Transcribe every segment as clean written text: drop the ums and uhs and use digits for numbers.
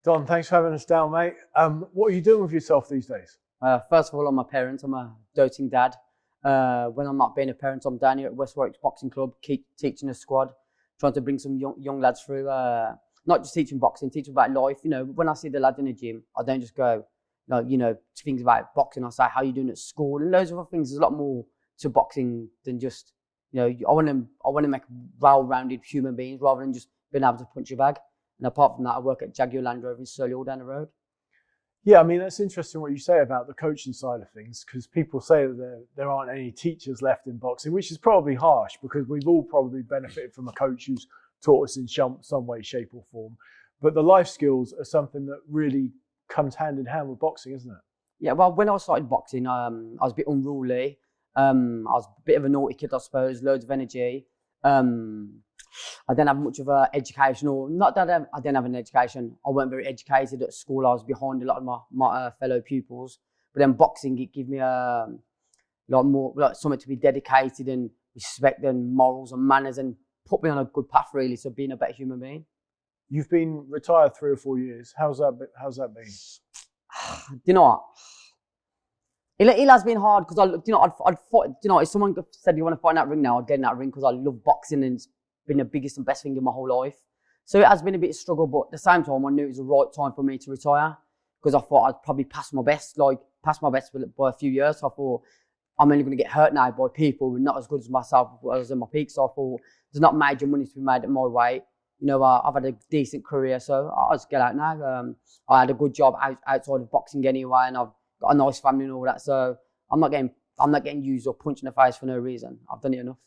Don, thanks for having us down, mate. What are you doing with yourself these days? First of all, I'm a parent. I'm a doting dad. When I'm not being a parent, I'm down here at West Warwick Boxing Club, teaching a squad, trying to bring some young lads through. Not just teaching boxing, teaching about life. You know, when I see the lads in the gym, I don't just go, things about boxing. I say, how you doing at school? And loads of other things. There's a lot more to boxing than just, I want to make well-rounded human beings rather than just being able to punch a bag. And apart from that, I work at Jaguar Land Rover in Surrey, all down the road. Yeah, I mean, that's interesting what you say about the coaching side of things, because people say that there aren't any teachers left in boxing, which is probably harsh because we've all probably benefited from a coach who's taught us in some way, shape or form. But the life skills are something that really comes hand in hand with boxing, isn't it? Yeah, well, when I started boxing, I was a bit unruly. I was a bit of a naughty kid, I suppose, loads of energy. I didn't have much of an education, or not that I didn't have an education. I weren't very educated at school. I was behind a lot of my fellow pupils. But then boxing, it gave me a lot more, something to be dedicated and respect and morals and manners, and put me on a good path really to being a better human being. You've been retired 3 or 4 years. How's that been? You know what? It has been hard because I'd fought. If someone said you want to fight in that ring now, I'd get in that ring because I love boxing and it's been the biggest and best thing in my whole life. So it has been a bit of a struggle, but at the same time, I knew it was the right time for me to retire because I thought I'd probably pass my best by a few years. So I thought I'm only going to get hurt now by people who are not as good as myself as I was in my peak. So I thought there's not major money to be made at my weight. I've had a decent career, so I'll just get out now. I had a good job outside of boxing anyway, and I've got a nice family and all that. So I'm not getting used or punched in the face for no reason. I've done it enough.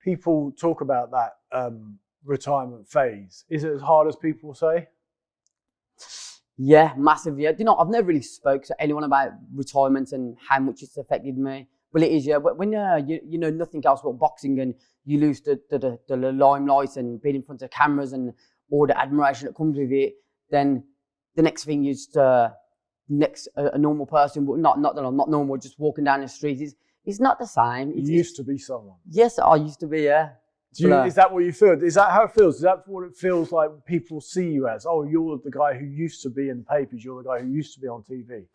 People talk about that retirement phase. Is it as hard as people say? Yeah, massive. Yeah, I've never really spoke to anyone about retirement and how much it's affected me. Well, it is, yeah. But when you know nothing else but boxing and you lose the limelight and being in front of cameras and all the admiration that comes with it, then the next thing is a normal person, but not that I'm not normal, just walking down the street. It's not the same. You used to be someone. Yes, I used to be, yeah. Is that what you feel? Is that how it feels? Is that what it feels like people see you as? Oh, you're the guy who used to be in the papers. You're the guy who used to be on TV.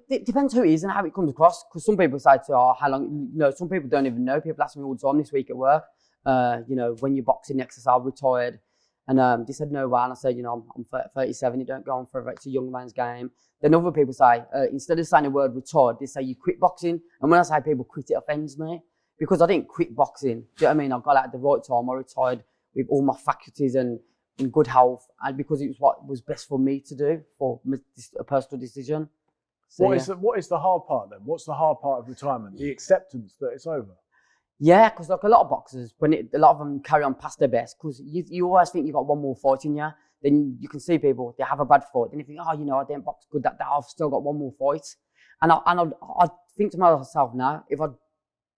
It depends who it is and how it comes across. Because some people say how long, some people don't even know. People ask me all the time this week at work, when you're boxing next to, I'm retired. And they said, no way. And I said, I'm 37, you don't go on forever. It's a young man's game. Then other people say, instead of saying the word retired, they say you quit boxing. And when I say people quit, it offends me. Because I didn't quit boxing. Do you know what I mean? I got out at the right time. I retired with all my faculties and in good health. And because it was what was best for me to do, for a personal decision. So, what is the hard part then? What's the hard part of retirement? The acceptance that it's over? Yeah, because like a lot of boxers, a lot of them carry on past their best, because you always think you've got one more fight in you. Then you can see people, they have a bad fight. Then you think, I didn't box good, that I've still got one more fight. And I think to myself now, if I'd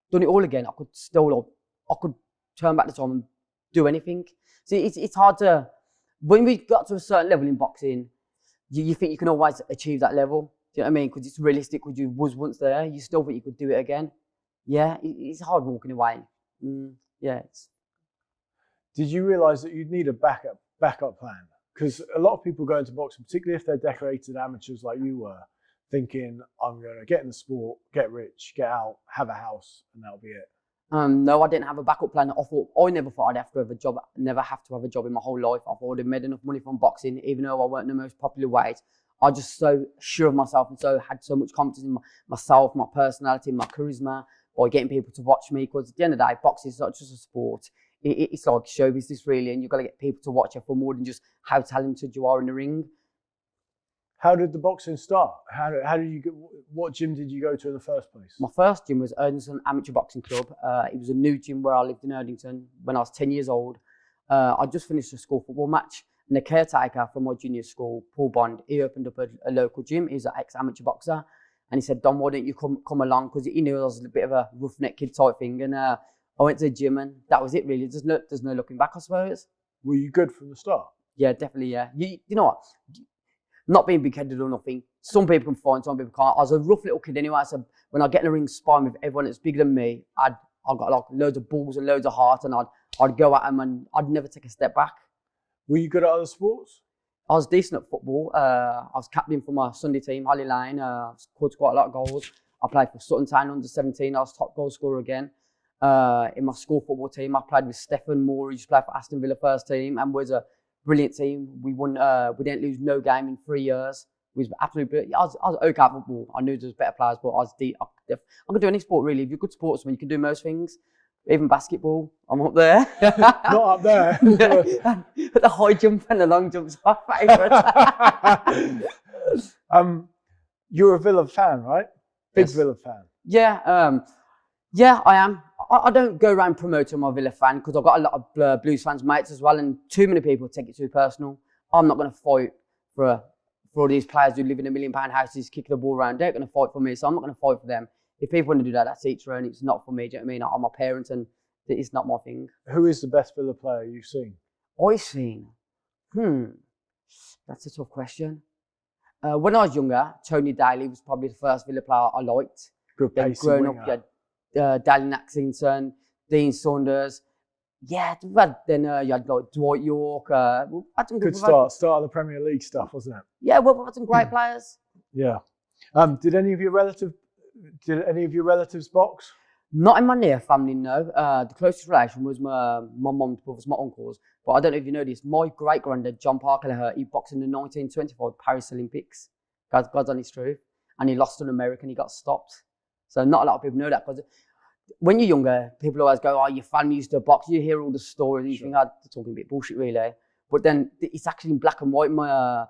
done it all again, I could turn back the time and do anything. See, it's hard to, when we got to a certain level in boxing, you think you can always achieve that level. Do you know what I mean? Because it's realistic, because you was once there, you still think you could do it again. Yeah, it's hard walking away. Yeah. Did you realise that you'd need a backup plan? Because a lot of people go into boxing, particularly if they're decorated amateurs like you were, thinking, I'm going to get in the sport, get rich, get out, have a house, and that'll be it. No, I didn't have a backup plan. I never thought I'd have to have a job. Never have to have a job in my whole life. I've already made enough money from boxing, even though I weren't the most popular weight. I was just so sure of myself and had so much confidence in myself, my personality, my charisma, by getting people to watch me. Because at the end of the day, boxing is not just a sport. It's like show business really, and you've got to get people to watch you for more than just how talented you are in the ring. How did the boxing start? How did you what gym did you go to in the first place? My first gym was Erdington Amateur Boxing Club. It was a new gym where I lived in Erdington when I was 10 years old. I just finished a school football match, and the caretaker from my junior school, Paul Bond, he opened up a local gym. He's an ex-amateur boxer, and he said, Don, why don't you come along? Because he knew I was a bit of a roughneck kid type thing. And I went to the gym, and that was it really. There's no looking back, I suppose. Were you good from the start? Yeah, definitely, yeah. You know what? Not being big-headed or nothing. Some people can fight, some people can't. I was a rough little kid anyway, so when I get in the ring sparring with everyone that's bigger than me, I got like loads of balls and loads of heart, and I'd go at them and I'd never take a step back. Were you good at other sports? I was decent at football. I was captain for my Sunday team, Holly Lane. I scored quite a lot of goals. I played for Sutton Town under 17. I was top goal scorer again. In my school football team, I played with Stephen Moore, who used to play for Aston Villa first team, and was a brilliant team. We won. We didn't lose no game in 3 years. It was absolutely brilliant. I was okay at football. I knew there was better players, but I was deep. I could do any sport really. If you're a good sportsman, you can do most things. Even basketball, I'm up there. Not up there. The high jump and the long jump's my favourite. You're a Villa fan, right? Big Yes. Villa fan. Yeah, yeah, I am. I don't go around promoting my Villa fan because I've got a lot of Blues fans mates as well, and too many people take it too personal. I'm not going to fight for all these players who live in £1 million houses, kicking the ball around. They're going to fight for me, so I'm not going to fight for them. If people want to do that, that's each their own. It's not for me. Do you know what I mean? I'm a parent, and it's not my thing. Who is the best Villa player you've seen? I've seen. That's a tough question. When I was younger, Tony Daly was probably the first Villa player I liked. Good Then pacey growing winger. up, you had Dally Naxington, Dean Saunders. Yeah, then you had like Dwight York. Good start. Start of the Premier League stuff, wasn't it? Yeah, we've had some great players. Yeah. Did any of your relatives box? Not in my near family, no. The closest relation was my mum's brothers, my uncles. But I don't know if you know this. My great granddad, John Parker, he boxed in the 1925 Paris Olympics. God's honest truth. And he lost to an American. He got stopped. So not a lot of people know that. Because when you're younger, people always go, "Oh, your family used to box." You hear all the stories. And you think, "I'm talking a bit bullshit, really." But then it's actually in black and white. My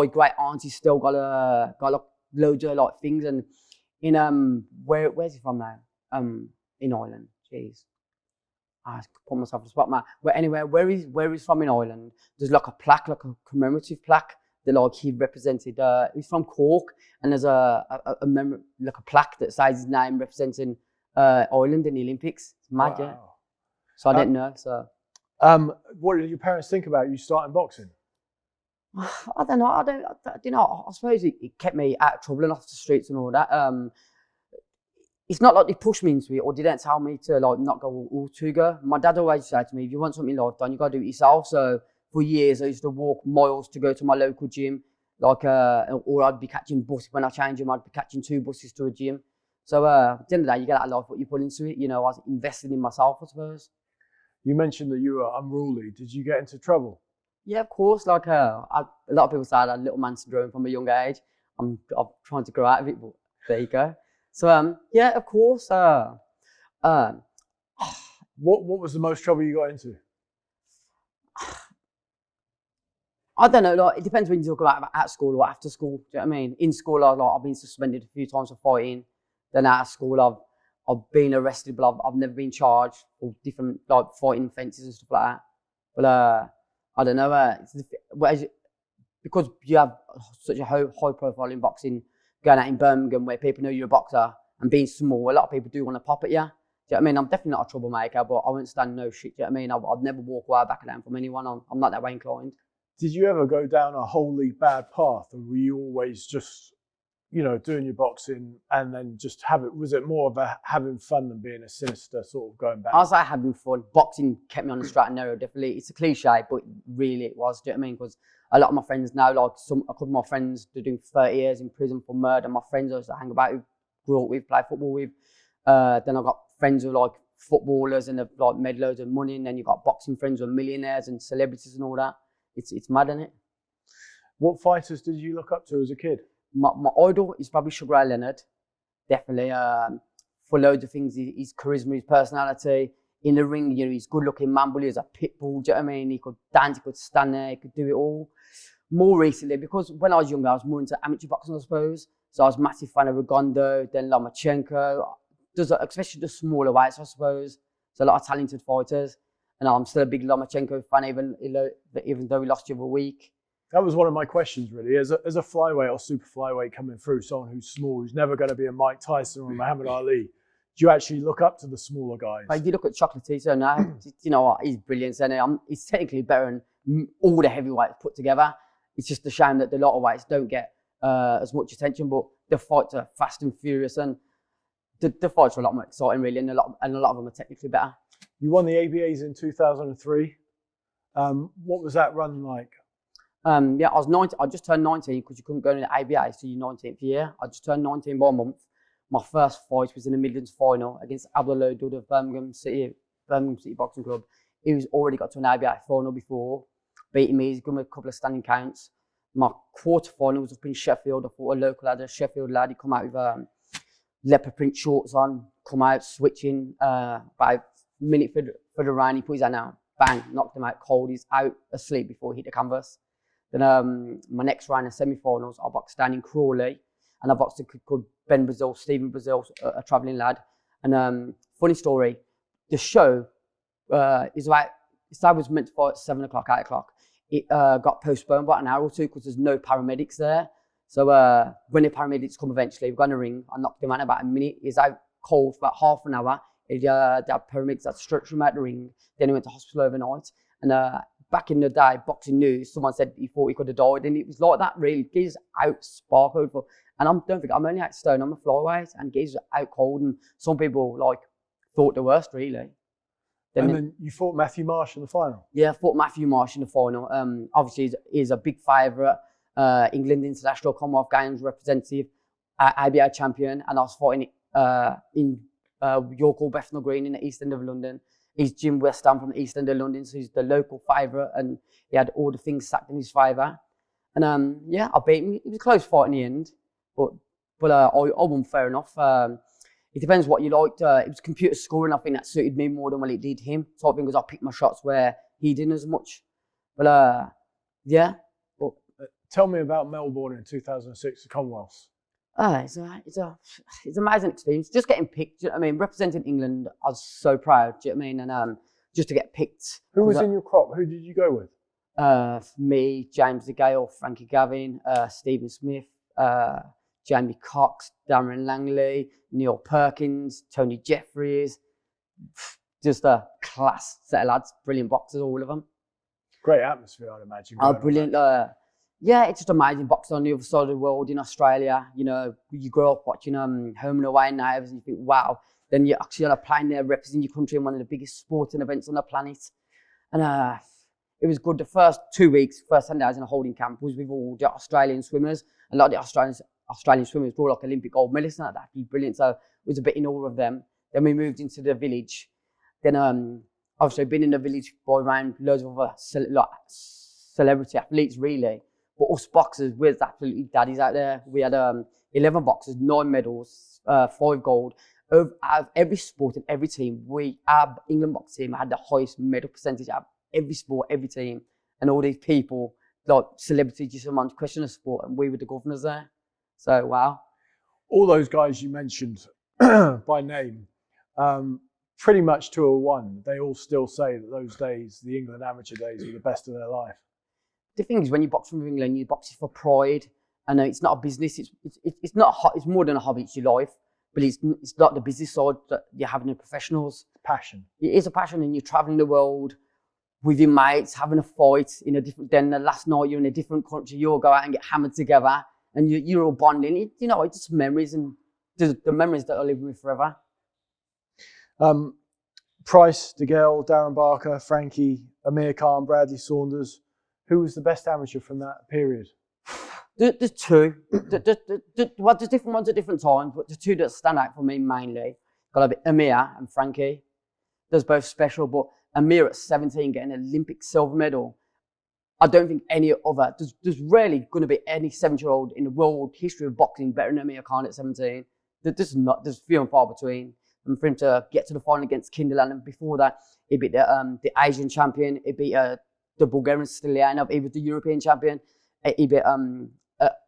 great auntie still got like loads of like things. And in where's he from now? In Ireland. Jeez. I put myself on the spot, man. But anyway, where he's from in Ireland, there's like a plaque, like a commemorative plaque that like he represented. He's from Cork, and there's like a plaque that says his name representing Ireland in the Olympics. It's mad, yeah. So I didn't know. So what did your parents think about you starting boxing? I don't know. I suppose it kept me out of trouble and off the streets and all that. It's not like they pushed me into it or they didn't tell me to like not go all to go. My dad always said to me, if you want something in life done, you got to do it yourself. So for years, I used to walk miles to go to my local gym. Or I'd be catching buses when I change them. I'd be catching 2 buses to a gym. So at the end of the day, you get out of life what you put into it. You know, I was investing in myself, I suppose. You mentioned that you were unruly. Did you get into trouble? Yeah, of course. Like a lot of people say I had little man syndrome from a young age. I'm trying to grow out of it, but there you go. So yeah, of course. What was the most trouble you got into? I don't know. Like it depends when you talk about at school or after school. Do you know what I mean? In school, I've been suspended a few times for fighting. Then out of school, I've been arrested, but I've never been charged for different like fighting offences and stuff like that. But I don't know. Because you have such a high profile in boxing, going out in Birmingham where people know you're a boxer and being small, a lot of people do want to pop at you. Do you know what I mean? I'm definitely not a troublemaker, but I won't stand no shit. Do you know what I mean? I'd never walk away back down from anyone. I'm not that way inclined. Did you ever go down a wholly bad path, or were you always just, doing your boxing and then just was it more of a having fun than being a sinister sort of going back? I was like having fun. Boxing kept me on the straight and narrow, definitely. It's a cliche, but really it was. Do you know what I mean? Because a lot of my friends now, like a couple of my friends, they're doing 30 years in prison for murder. My friends I used to hang about with, grew up with, play football with. Then I got friends who are like footballers and they've like made loads of money. And then you got boxing friends who are millionaires and celebrities and all that. It's mad, isn't it? What fighters did you look up to as a kid? My idol is probably Sugar Ray Leonard. Definitely. For loads of things, his charisma, his personality. In the ring, he's good looking man, but he's a pit bull. Do you know what I mean? He could dance, he could stand there, he could do it all. More recently, because when I was younger, I was more into amateur boxing, I suppose. So I was a massive fan of Rigondo, then Lomachenko. Especially the smaller weights, I suppose. So a lot of talented fighters. And I'm still a big Lomachenko fan, even though we lost the other week. That was one of my questions, really. As a flyweight or super flyweight coming through, someone who's small, who's never going to be a Mike Tyson or a Muhammad Ali, do you actually look up to the smaller guys? If you look at Chocolatito now, you know what? He's brilliant. He's technically better than all the heavyweights put together. It's just a shame that the lot of weights don't get as much attention, but the fights are fast and furious, and the fights are a lot more exciting, really, and a lot of them are technically better. You won the ABAs in 2003. What was that run like? Yeah, I was 19. I just turned 19 because you couldn't go into the ABA, so your 19th year. I just turned 19 by a month. My first fight was in the Midlands final against Abdullah Dud of Birmingham City Boxing Club. He was already got to an ABA final before, beating me. He's given me a couple of standing counts. My quarter final was up in Sheffield. I fought a local lad, a Sheffield lad. He come out with leopard print shorts on, come out switching about a minute for the round. He put his hand out, bang, knocked him out cold. He's out asleep before he hit the canvas. Then my next round in semi-finals, I boxed down in Crawley, and I boxed a kid called Stephen Brazil, a travelling lad. And funny story, the show is about, I was meant to fight at 7 o'clock, 8 o'clock. It got postponed by an hour or two because there's no paramedics there. So when the paramedics come eventually, we're going to ring. I knocked him out in about a minute. He's out cold for about half an hour. The paramedics that stretched him out the ring. Then he went to hospital overnight. And back in the day, boxing news, someone said he thought he could have died. And it was like that, really. He's out sparkled. And don't think I'm only 8 stone. I'm a flyweight, and he's out cold. And some people thought the worst, really. Then you fought Matthew Marsh in the final? Yeah, I fought Matthew Marsh in the final. Obviously, he's a big favourite. England International Commonwealth Games representative, ABA champion, and I was fighting in York Hall, Bethnal Green in the East End of London. He's Jim West Ham from the East End of London, so he's the local favourite, and he had all the things stacked in his favour. And I beat him. It was a close fight in the end, but I won fair enough. It depends what you liked. It was computer scoring. I think that suited me more than what it did him. So I think I picked my shots where he didn't as much. But yeah. But, tell me about Melbourne in 2006, the Commonwealth. It's an amazing experience. Just getting picked. Do you know what I mean? Representing England, I was so proud. Do you know what I mean? And just to get picked. Who was in your crop? Who did you go with? Me, James DeGale, Frankie Gavin, Stephen Smith, Jamie Cox, Darren Langley, Neil Perkins, Tony Jeffries. Just a class set of lads. Brilliant boxers, all of them. Great atmosphere, I'd imagine. Brilliant. Yeah, it's just amazing boxing on the other side of the world in Australia. You know, you grow up watching home and away knives, and you think, wow. Then you're actually on a plane there representing your country in one of the biggest sporting events on the planet. And it was good. The first 2 weeks, first 10 days in a holding camp was with all the Australian swimmers. A lot of the Australian swimmers were all Olympic gold medalists and that. Brilliant. So it was a bit in awe of them. Then we moved into the village. Then obviously been in the village by around loads of other celebrity athletes, really. But us boxers, we're absolutely daddies out there. We had 11 boxers, 9 medals, 5 gold. Out of every sport and every team, our England boxing team had the highest medal percentage out of every sport, every team. And all these people, celebrities, just among question of sport, and we were the governors there. So, wow. All those guys you mentioned by name, pretty much 201, they all still say that those days, the England amateur days, were the best of their life. The thing is, when you box from England, you box it for pride. And it's not a business. It's not. It's more than a hobby. It's your life. But it's not the business side that you're having in professionals. Passion. It is a passion, and you're traveling the world with your mates, having a fight in a different. Then the last night you're in a different country, you'll go out and get hammered together, and you're all bonding. It's just memories, and the memories that I live with forever. Price, DeGale, Darren Barker, Frankie, Amir Khan, Bradley Saunders. Who was the best amateur from that period? There's two. There's different ones at different times, but the two that stand out for me mainly, got to be Amir and Frankie. They're both special, but Amir at 17 getting an Olympic silver medal. I don't think any other, there's rarely going to be any 17-year-old in the world history of boxing better than Amir Khan at 17. There's few and far between. And for him to get to the final against Kinderland, and before that, he beat the Asian champion, he beat the Bulgarian Stilianov, he was the European champion, he beat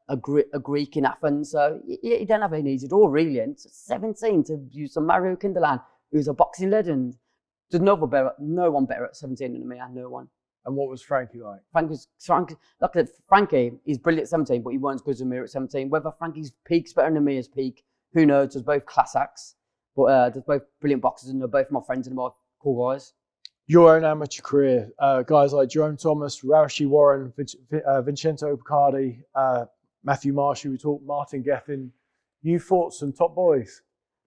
a Greek in Athens. So he didn't have any easy draw, really. And 17 to use some Mario Kinderland, who's a boxing legend. There's no one better at 17 than me, no one. And what was Frankie like? Frankie, he's brilliant at 17, but he weren't as good as Amir at 17. Whether Frankie's peak's better than Amir's peak, who knows? There's both class acts, but there's both brilliant boxers, and they're both my friends and my cool guys. Your own amateur career, guys like Jerome Thomas, Raushi Warren, Vincenzo Picardi, Matthew Marsh, who we talked, Martin Gethin. You fought some top boys.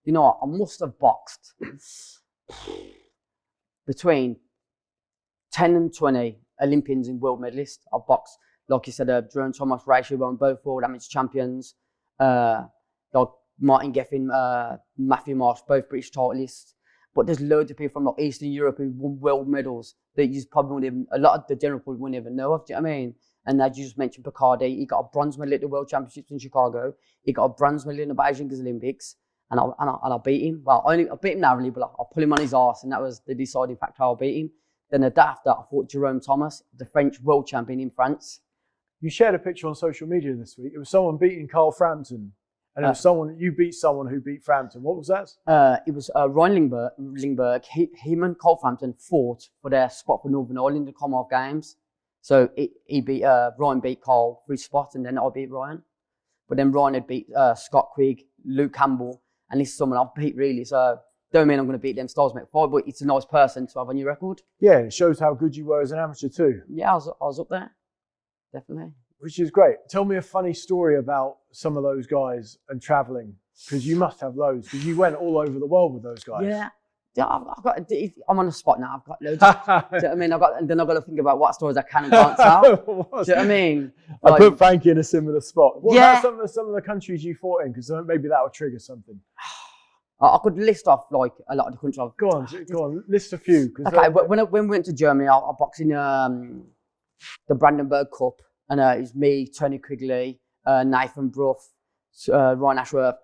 You know what? I must have boxed between 10 and 20 Olympians and world medalists. I've boxed like you said, Jerome Thomas, Rachel won both world amateur champions. Like Martin Geffen, Matthew Marsh, both British titleists. But there's loads of people from like Eastern Europe who won world medals that you probably wouldn't even, a lot of the general public wouldn't even know of. Do you know what I mean? And as you just mentioned, Picardi, he got a bronze medal at the World Championships in Chicago. He got a bronze medal in the Beijing Olympics. And I beat him. Well, I beat him narrowly, but I pulled him on his arse, and that was the deciding factor how I beat him. Then the day after, I fought Jerome Thomas, the French world champion in France. You shared a picture on social media this week. It was someone beating Carl Frampton, and it was you beat someone who beat Frampton. What was that? It was Ryan Lingberg. Him and Carl Frampton fought for their spot for Northern Ireland in the Commonwealth Games. So he beat Ryan beat Carl for his spot, and then I beat Ryan. But then Ryan had beat Scott Quigg, Luke Campbell, and this is someone I've beat really. So don't mean I'm going to beat them styles mate fight, but it's a nice person to have on your record. Yeah, it shows how good you were as an amateur too. Yeah, I was up there, definitely. Which is great. Tell me a funny story about some of those guys and travelling, because you must have loads. Because you went all over the world with those guys. Yeah, I'm on the spot now. I've got loads. Do you know what I mean? I've got to think about what stories I can and can't tell. Do you know what I mean? I put Frankie in a similar spot. What Yeah. about some of the countries you fought in? Because maybe that will trigger something. I could list off like a lot of the countries. Go on. List a few. Okay, when we went to Germany, I boxed in the Brandenburg Cup, and it was me, Tony Quigley, Nathan Bruff, Ryan Ashworth,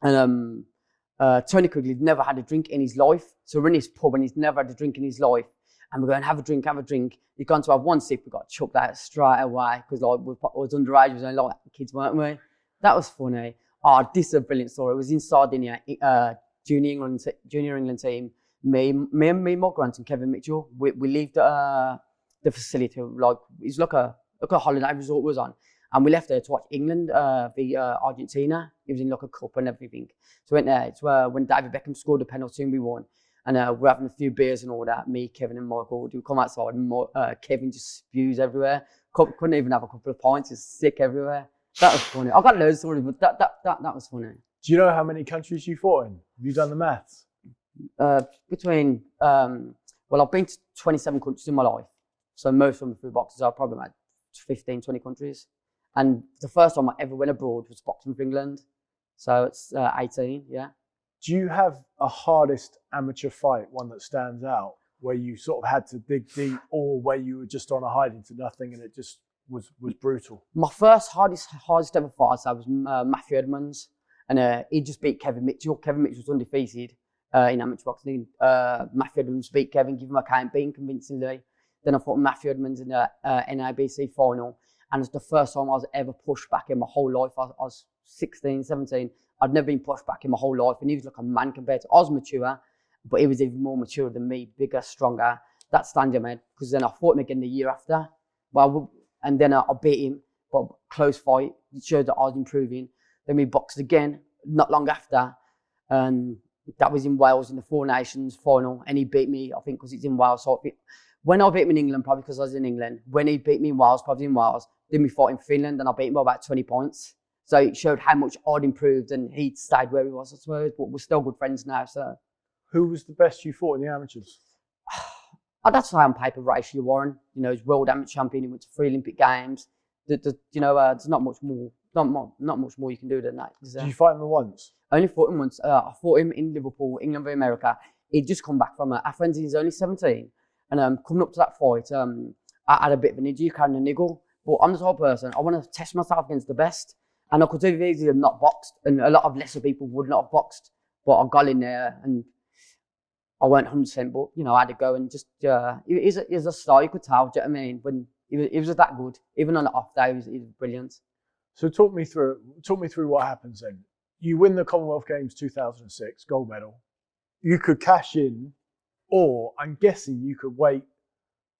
and Tony Quigley never had a drink in his life. So we're in his pub and he's never had a drink in his life. And we're going, have a drink. He's gone to have one sip, we got chucked out straight away because like, we was underage, we was only like kids, weren't we? That was funny. Oh, this is a brilliant story. It was in Sardinia, junior England team. Me, Mark Grant and Kevin Mitchell, we leave the facility, like it's like a holiday resort we was on. And we left there to watch England v Argentina. It was in like a cup and everything. So we went there. It's when David Beckham scored the penalty and we won. And we're having a few beers and all that. Me, Kevin and Michael. We come outside and Kevin just spews everywhere. Couldn't even have a couple of pints. It's sick everywhere. That was funny. I got loads of stories, but that was funny. Do you know how many countries you fought in? Have you done the maths? I've been to 27 countries in my life. So most of them through boxes are probably about 15, 20 countries. And the first time I ever went abroad was boxing for England. So it's 18, yeah. Do you have a hardest amateur fight, one that stands out, where you sort of had to dig deep, or where you were just on a hide into nothing and it just was brutal? My first hardest ever fight was Matthew Edmonds, and he just beat Kevin Mitchell. Kevin Mitchell was undefeated in amateur boxing. Matthew Edmonds beat Kevin, give him a count, beat him convincingly. Then I fought Matthew Edmonds in the NIBC final. And it's the first time I was ever pushed back in my whole life. I was 16, 17. I'd never been pushed back in my whole life. And he was like a man compared to, I was mature, but he was even more mature than me, bigger, stronger. That stands out, man. Because then I fought him again the year after. And then I beat him, but close fight. It showed that I was improving. Then we boxed again, not long after. And that was in Wales in the Four Nations final. And he beat me, I think, because it's in Wales. So when I beat him in England, probably because I was in England. When he beat me in Wales, probably in Wales. Then we fought in Finland and I beat him by about 20 points. So it showed how much I'd improved and he'd stayed where he was, I suppose. But we're still good friends now, so. Who was the best you fought in the amateurs? I'd have to say on paper, Rachel Warren. You know, he's world amateur champion. He went to 3 Olympic Games. There's not much more you can do than that. Did you fight him once? I only fought him once. I fought him in Liverpool, England v America. He'd just come back from Athens. He's only 17. And coming up to that fight, I had a bit of an injury, carrying a niggle. But I'm the type of person, I want to test myself against the best. And I could have easily not boxed, and a lot of lesser people would not have boxed. But I got in there, and I weren't 100%, but, you know, I had to go and just, he's a star, you could tell, do you know what I mean? When he was that good, even on the off day, he was brilliant. So talk me through what happens then. You win the Commonwealth Games 2006, gold medal. You could cash in, or I'm guessing you could wait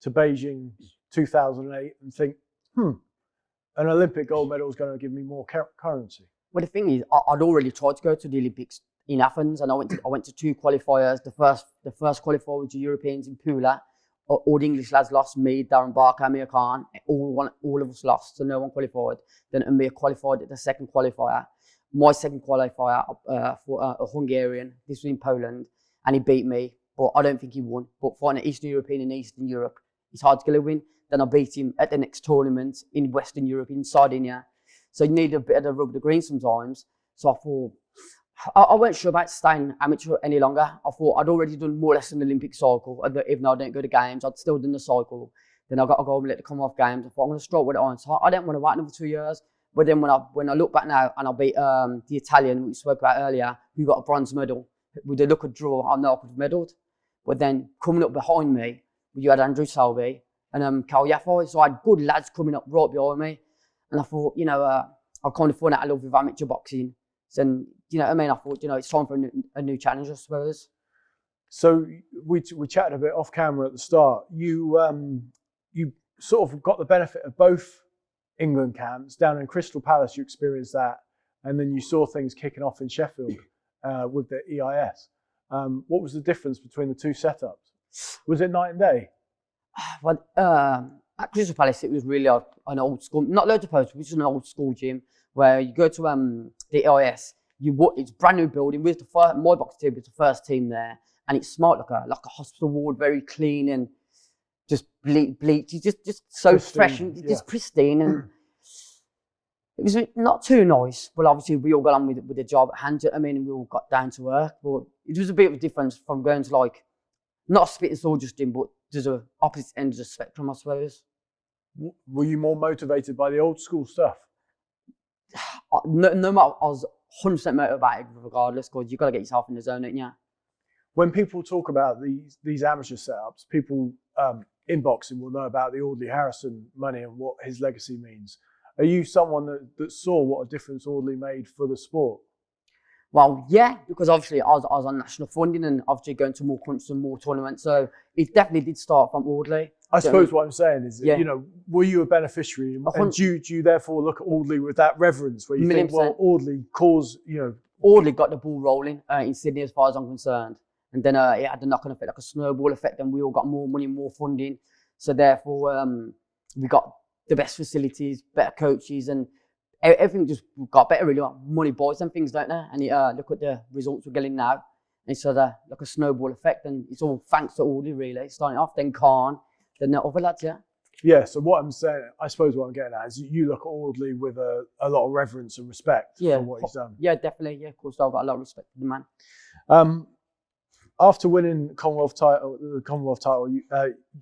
to Beijing 2008 and think, an Olympic gold medal is going to give me more currency. Well, the thing is, I'd already tried to go to the Olympics in Athens, and I went to 2 qualifiers. The first qualifier was the Europeans in Pula. All the English lads lost. Me, Darren Barker, Amir Khan, all of us lost, so no one qualified. Then Amir qualified at the second qualifier. My second qualifier for a Hungarian. This was in Poland, and he beat me, but I don't think he won. But fighting an Eastern European in Eastern Europe, it's hard to get a win. Then I beat him at the next tournament in Western Europe, in Sardinia. So you need a bit of the rub of the green sometimes. So I thought, I weren't sure about staying amateur any longer. I thought I'd already done more or less an Olympic cycle. Even though I didn't go to games, I'd still done the cycle. Then I got to go and let the Commonwealth Games. I thought I'm going to strike with it on. So I didn't want to wait another 2 years. But then when I look back now and I beat the Italian we spoke about earlier, who got a bronze medal, with a look at draw, I know I could have medalled. But then coming up behind me, you had Andrew Selby and Carl Yaffo. So I had good lads coming up right behind me. And I thought, I kind of found out I love with amateur boxing. So, you know what I mean? I thought, it's time for a new challenge, I suppose. So we chatted a bit off camera at the start. You sort of got the benefit of both England camps. Down in Crystal Palace, you experienced that. And then you saw things kicking off in Sheffield with the EIS. What was the difference between the two setups? Was it night and day? Well, at Crystal Palace, it was really an old school, not loads of posts, which is an old school gym where you go to the EIS. It's a brand new building. My box team was the first team there, and it's smart like a hospital ward, very clean and just bleach. It's just so pristine, fresh and just pristine. And it was not too nice, but obviously we all got on with the job at hand. I mean, and we all got down to work. But it was a bit of a difference from going to not a spitting soldiers gym, but there's a opposite end of the spectrum, I suppose. Were you more motivated by the old school stuff? No matter, I was 100% motivated regardless, because you've got to get yourself in the zone, don't you? When people talk about these amateur setups, people in boxing will know about the Audley Harrison money and what his legacy means. Are you someone that saw what a difference Audley made for the sport? Well, yeah, because obviously I was on national funding and obviously going to more countries and more tournaments. So it definitely did start from Audley. I suppose what I'm saying is, were you a beneficiary? And do you therefore look at Audley with that reverence where you think, well, Audley Audley got the ball rolling in Sydney as far as I'm concerned. And then it had a knock-on effect, like a snowball effect, and we all got more money, more funding. So therefore, we got the best facilities, better coaches, and everything just got better, really. Money buys and things, don't they? And look at the results we're getting now. And it's like a snowball effect, and it's all thanks to Audley, really. Starting off, then Khan, then the other lads, yeah. Yeah, so what I'm saying, I suppose what I'm getting at is you look at Audley with a lot of reverence and respect for what he's done. Yeah, definitely. Yeah, of course, I've got a lot of respect for the man. After winning the Commonwealth title,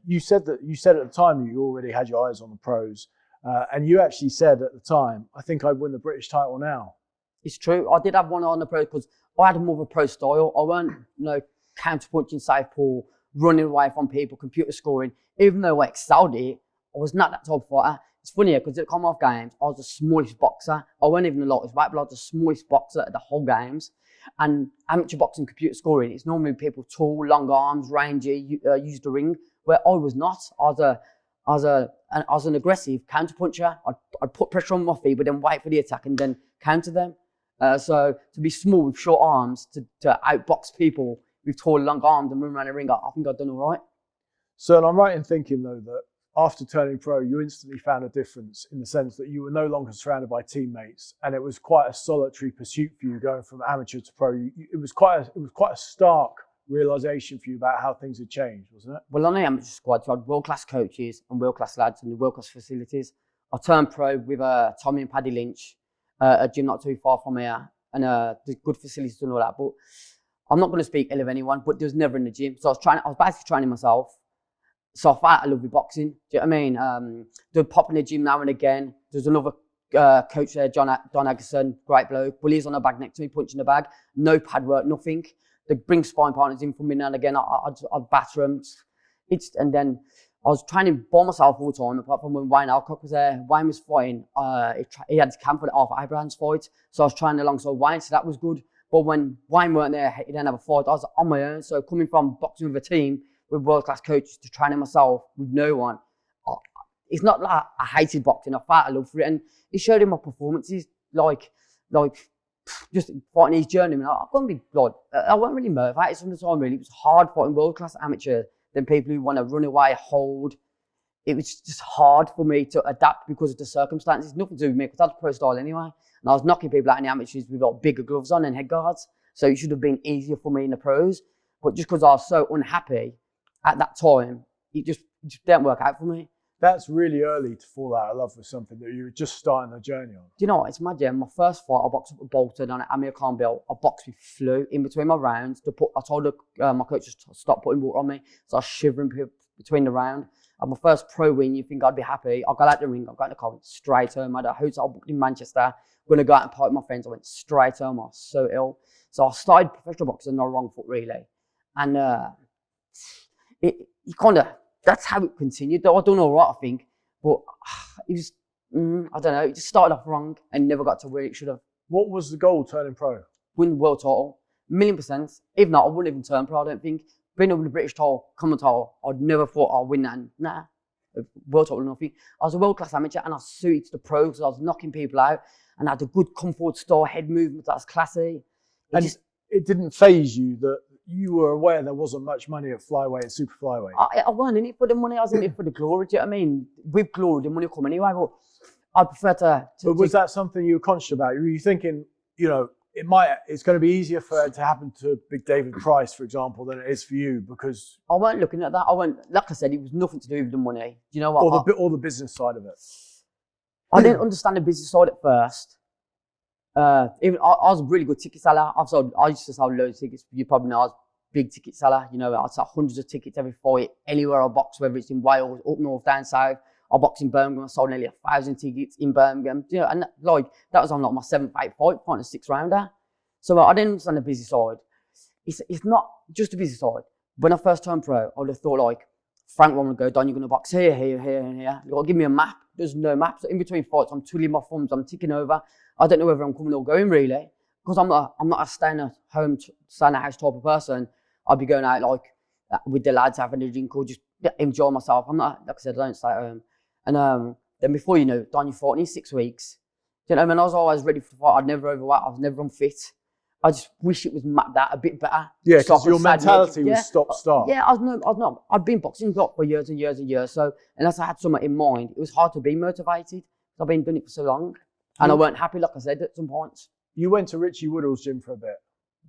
you said at the time you already had your eyes on the pros, and you actually said at the time, "I think I'd win the British title now." It's true. I did have one eye on the pros because I had more of a pro style. I weren't, counter-punching, southpaw, running away from people, computer scoring. Even though I excelled at it, I was not that type of fighter. It's funny because at the Commonwealth Games, I was the smallest boxer. I wasn't even the lightest weight, but I was the smallest boxer at the whole Games. And amateur boxing, computer scoring, it's normally people tall, long arms, rangy, use the ring, where I was not. I was an aggressive counter puncher. I'd put pressure on my feet, but then wait for the attack and then counter them. So to be small with short arms, to outbox people with tall, long arms and run around the ring, I think I've done all right. So I'm right in thinking, though, that after turning pro, you instantly found a difference in the sense that you were no longer surrounded by teammates, and it was quite a solitary pursuit for you going from amateur to pro. It was quite a stark realization for you about how things had changed, wasn't it? Well, on the amateur squad, you had world-class coaches and world-class lads and the world-class facilities. I turned pro with Tommy and Paddy Lynch, a gym not too far from here, and the good facilities and all that. But I'm not going to speak ill of anyone, but there was never in the gym. So I was basically training myself. So I felt I love with boxing. Do you know what I mean? They'd pop in the gym now and again. There's another coach there, Don Aggerson, great bloke. Bullies on the bag next to me, punching the bag. No pad work, nothing. They'd bring sparring partners in for me now and again. I'd batter them. And then I was training by myself all the time, apart from when Wayne Alcock was there. Wayne was fighting. He had to camp for the Arthur Abraham's fight. So I was training alongside Wayne, so that was good. But when Wayne weren't there, he didn't have a fight. I was on my own. So coming from boxing with a team, with world-class coaches, to training myself with no one. It's not like I hated boxing. I felt a love for it. And it showed in my performances, like just fighting these journeymen. I wasn't really motivated some of the time, really. It was hard fighting world-class amateurs than people who want to run away, hold. It was just hard for me to adapt because of the circumstances. Nothing to do with me, because that's pro style anyway. And I was knocking people out in the amateurs with bigger gloves on and head guards. So it should have been easier for me in the pros. But just because I was so unhappy at that time, it just didn't work out for me. That's really early to fall out of love with something that you were just starting the journey on. Do you know what? It's mad, yeah. My first fight, I boxed up with Bolton on an Amir Khan belt. I boxed with flu in between my rounds. I told my coach to stop putting water on me. So I was shivering between the round. And my first pro win, you think I'd be happy. I got out the ring, I got in the car, went straight home. I had a hotel booked in Manchester. Going to go out and party with my friends. I went straight home. I was so ill. So I started professional boxing on the wrong foot, really. And that's how it continued. Though I don't know what I think. But it was, I don't know, it just started off wrong and never got to where it should have. What was the goal turning pro? Win the world title, 1,000,000%. If not, I wouldn't even turn pro, I don't think. Being up with the British title, Commonwealth title, I'd never thought I'd win that. And world title or nothing. I was a world-class amateur and I was suited to the pros because I was knocking people out and I had a good come forward style, head movement that was classy. It didn't faze you that you were aware there wasn't much money at flyweight and super flyweight? I wasn't in it for the money, I was in it for the glory. Do you know what I mean? With glory, the money come anyway, but I'd prefer to But was that something you were conscious about? Were you thinking, it's going to be easier for it to happen to Big David Price, for example, than it is for you because... I weren't looking at that. Like I said, it was nothing to do with the money. Do you know what? Or the business side of it. I didn't understand the business side at first. I was a really good ticket seller. I used to sell loads of tickets. You probably know I was a big ticket seller. I'd sell hundreds of tickets every fight, anywhere I box, whether it's in Wales, up north, down south. I boxed in Birmingham. I sold nearly 1,000 tickets in Birmingham. And that was on my 7th, 8th fight, fighting a 6-rounder. So I didn't understand the business side. It's not just the business side. When I first turned pro, I would have thought Frank would go, Don, you're going to box here, here, here, and here. You've got to give me a map. There's no map. So in between fights, I'm twiddling my thumbs. I'm ticking over. I don't know whether I'm coming or going really, because I'm not a staying at home, staying at house type of person. I'll be going out with the lads, having a drink or just enjoy myself. I'm not, like I said, I don't stay at home. And then before you know it, Don, you fought in 6 weeks. Do you know what I mean? I was always ready for the fight. I'd never overweight. I was never unfit. I just wish it was mapped out a bit better. Yeah, because your mentality was stop-start. Yeah, I was not. I'd been boxing for years and years and years. So unless I had something in mind, it was hard to be motivated. I've been doing it for so long. And I weren't happy, like I said, at some points. You went to Richie Woodall's gym for a bit.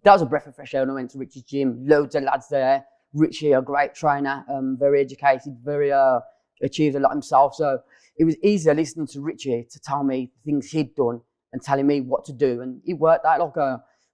That was a breath of fresh air when I went to Richie's gym. Loads of lads there. Richie, a great trainer, very educated, very achieved a lot himself. So it was easier listening to Richie to tell me things he'd done and telling me what to do. And it worked out.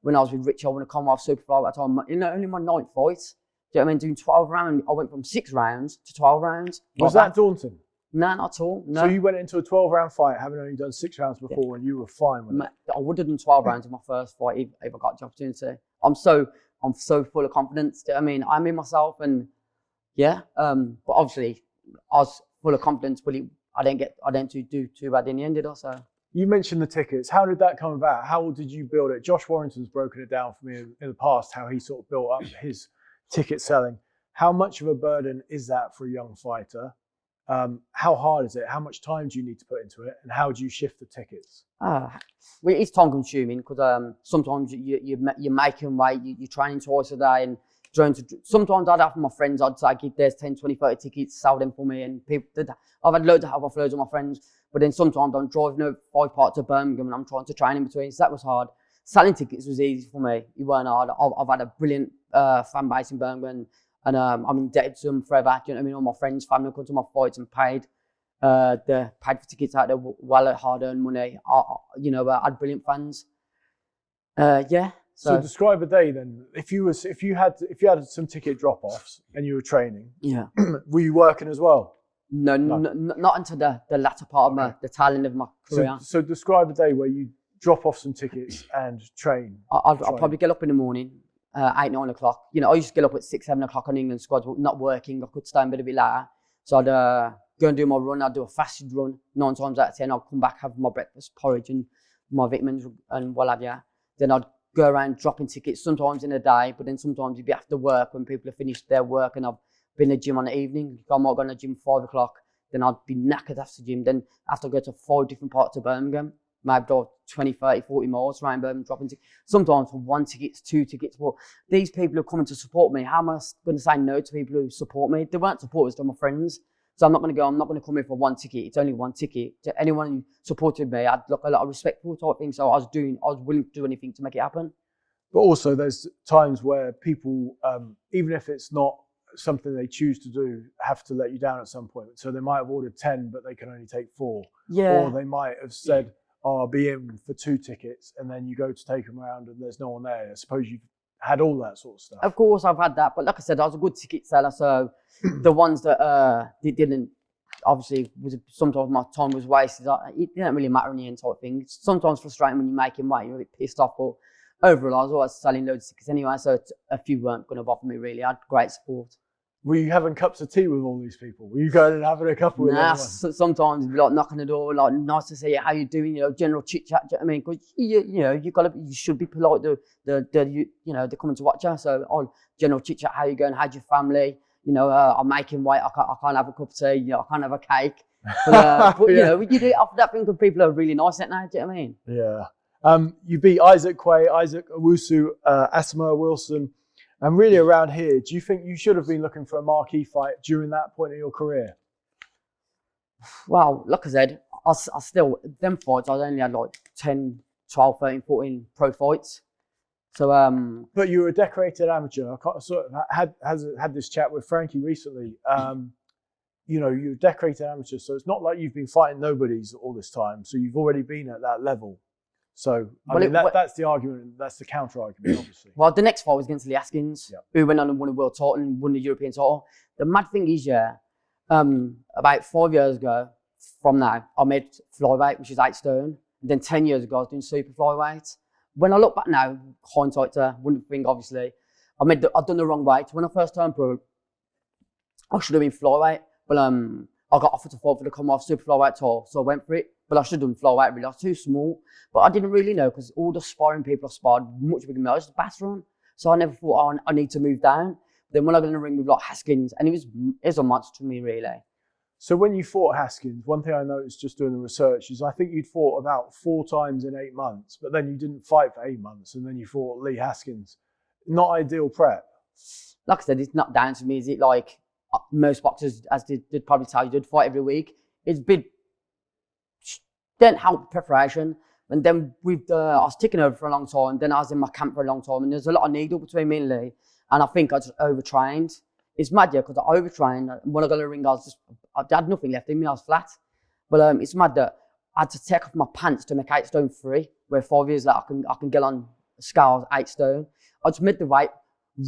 When I was with Richie, I won a Commonwealth Superflyweight at the time. Only my 9th fight. Do you know what I mean? Doing 12 rounds. I went from 6 rounds to 12 rounds. Was that daunting? No, not at all. No. So you went into a 12-round fight, having only done 6 rounds before, and you were fine with it? I would have done 12 rounds in my first fight if I got the opportunity. I'm so full of confidence. Do you know what I mean? I'm in myself, and yeah. But obviously, I was full of confidence, but I didn't do too bad in the end, did I? So. You mentioned the tickets. How did that come about? How did you build it? Josh Warrington's broken it down for me in the past, how he sort of built up his ticket selling. How much of a burden is that for a young fighter? How hard is it? How much time do you need to put into it? And how do you shift the tickets? It's time consuming because sometimes you're making weight, you're training twice a day and sometimes I'd have my friends, I'd say, there's 10, 20, 30 tickets, sell them for me. And people did that. I've had loads of my friends, but then sometimes I'm driving 5 parts of Birmingham and I'm trying to train in between. So that was hard. Selling tickets was easy for me. It weren't hard. I've had a brilliant fan base in Birmingham. And I'm indebted to them forever. Do you know what I mean? All my friends, family come to my fights and paid for tickets out there, well hard-earned money. I had brilliant fans. Yeah. So describe a day then. If you had some ticket drop-offs and you were training, yeah, were you working as well? No. Not until the latter part of the tail end of my career. So describe a day where you drop off some tickets and train. I'll probably get up in the morning. 8, 9 o'clock. I used to get up at 6, 7 o'clock on England squads, but not working. I could stay in bed a bit later. So I'd go and do my run. I'd do a fasted run 9 times out of 10. I'd come back, have my breakfast, porridge and my vitamins and what have you. Then I'd go around dropping tickets sometimes in a day, but then sometimes it'd be after work when people have finished their work and I've been in the gym on the evening. I might go to the gym 5 o'clock. Then I'd be knackered after the gym. Then after I go to 5 different parts of Birmingham, maybe drive 20, 30, 40 miles around Birmingham, dropping tickets. Sometimes for 1 ticket, 2 tickets. But these people who are coming to support me, how am I going to say no to people who support me? They weren't supporters, they're my friends. So I'm not going to come in for 1 ticket. It's only 1 ticket. To anyone who supported me, I had a lot of respect for type thing. So I was willing to do anything to make it happen. But also there's times where people, even if it's not something they choose to do have to let you down at some point. So they might have ordered 10, but they can only take 4. Yeah. Or they might have said, "Oh, I'll be in for 2 tickets," and then you go to take them around and there's no one there. I suppose you've had all that sort of stuff. Of course, I've had that, but like I said, I was a good ticket seller, so the ones that didn't, obviously, sometimes my time was wasted. It didn't really matter in the end, type thing. It's sometimes frustrating when you're making weight, you're a bit pissed off, but overall, I was always selling loads of tickets anyway, so a few weren't going to bother me really. I had great support. Were you having cups of tea with all these people? Were you going and having a couple with everyone? Sometimes you'd be like knocking the door, like, nice to see you, how you doing, general chit chat. Do you know what I mean? Because you should be polite. They're coming to watch you. So, general chit chat, how you going? How's your family? I'm making weight. I can't have a cup of tea. I can't have a cake. But you do it after that thing because people are really nice at now. Do you know what I mean? Yeah. You beat Isaac Quay, Isaac Owusu, Asma Wilson. And really around here, do you think you should have been looking for a marquee fight during that point in your career? Well, like I said, I still, them fights, I only had like 10, 12, 13, 14 pro fights. So, but you were a decorated amateur. I sort of had this chat with Frankie recently. You're a decorated amateur, so it's not like you've been fighting nobodies all this time. So you've already been at that level. So, that's the argument, that's the counter argument, obviously. Well, the next fight was against Lee Haskins, who went on and won a world title and won the European title. The mad thing is, about 5 years ago from now, I made flyweight, which is 8 stone. And then 10 years ago, I was doing super flyweight. When I look back now, hindsight, wouldn't think, obviously, I've done the wrong weight. When I first turned pro, I should have been flyweight, but I got offered to fight for the Commonwealth super flyweight title, so I went for it. But I should have done flyweight, really. I was too small. But I didn't really know because all the sparring people I sparred much bigger than me. I was just a batter on. So I never thought, I need to move down. Then when I got in the ring with like Haskins, and it was a match to me, really. So when you fought Haskins, one thing I noticed just doing the research is I think you'd fought about 4 times in 8 months, but then you didn't fight for 8 months, and then you fought Lee Haskins. Not ideal prep. Like I said, it's not down to me. Is it like most boxers, as they'd probably tell you, did fight every week? It's been didn't help preparation. And then I was ticking over for a long time. Then I was in my camp for a long time. And there's a lot of needle between me and Lee. And I think I just overtrained. It's mad, because I overtrained. When I got in the ring, I had nothing left in me. I was flat. But it's mad that I had to take off my pants to make 8 stone free, where 5 years later I can get on scales 8 stone. I just made the weight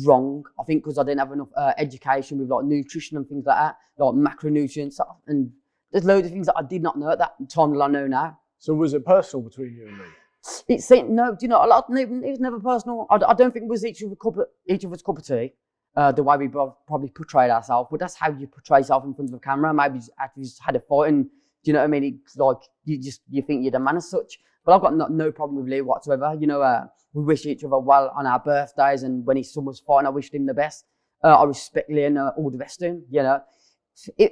wrong. I think because I didn't have enough education with like nutrition and things like that, like macronutrients. And there's loads of things that I did not know at that time that I know now. So was it personal between you and Lee? No, do you know, it was never personal. I don't think it was each of us cup of tea, the way we probably portrayed ourselves, but that's how you portray yourself in front of a camera. Maybe after you just had a fight and, do you know what I mean? It's like, you think you're the man as such. But I've got no problem with Lee whatsoever. We wish each other well on our birthdays, and when his son was fighting, I wished him the best. I respect Lee and all the best to him,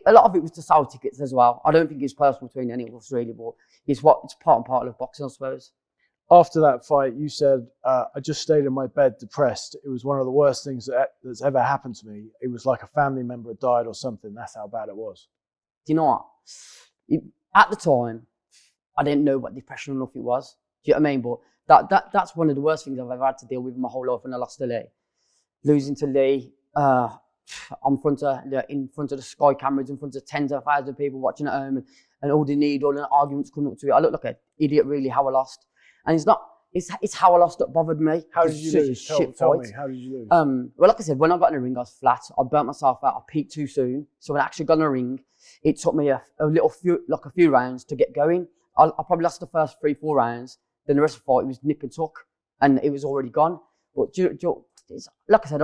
a lot of it was to sell tickets as well. I don't think it's personal between any of us really, but it's part and parcel of boxing, I suppose. After that fight, you said, I just stayed in my bed depressed. It was one of the worst things that's ever happened to me. It was like a family member had died or something. That's how bad it was. Do you know what? At the time, I didn't know what depression or nothing was. Do you know what I mean? But that's one of the worst things I've ever had to deal with in my whole life when I lost to Lee. Losing to Lee, in front of the Sky cameras, in front of tens of thousands of people watching at home, and all the needle and arguments coming up to it. I look like an idiot, really, how I lost. And it's how I lost that bothered me. How did you lose? Tell me, how did you lose? Well, like I said, when I got in the ring, I was flat. I burnt myself out. I peaked too soon. So when I actually got in the ring, it took me a few rounds to get going. I probably lost the first 3-4 rounds. Then the rest of the fight, it was nip and tuck, and it was already gone. But like I said,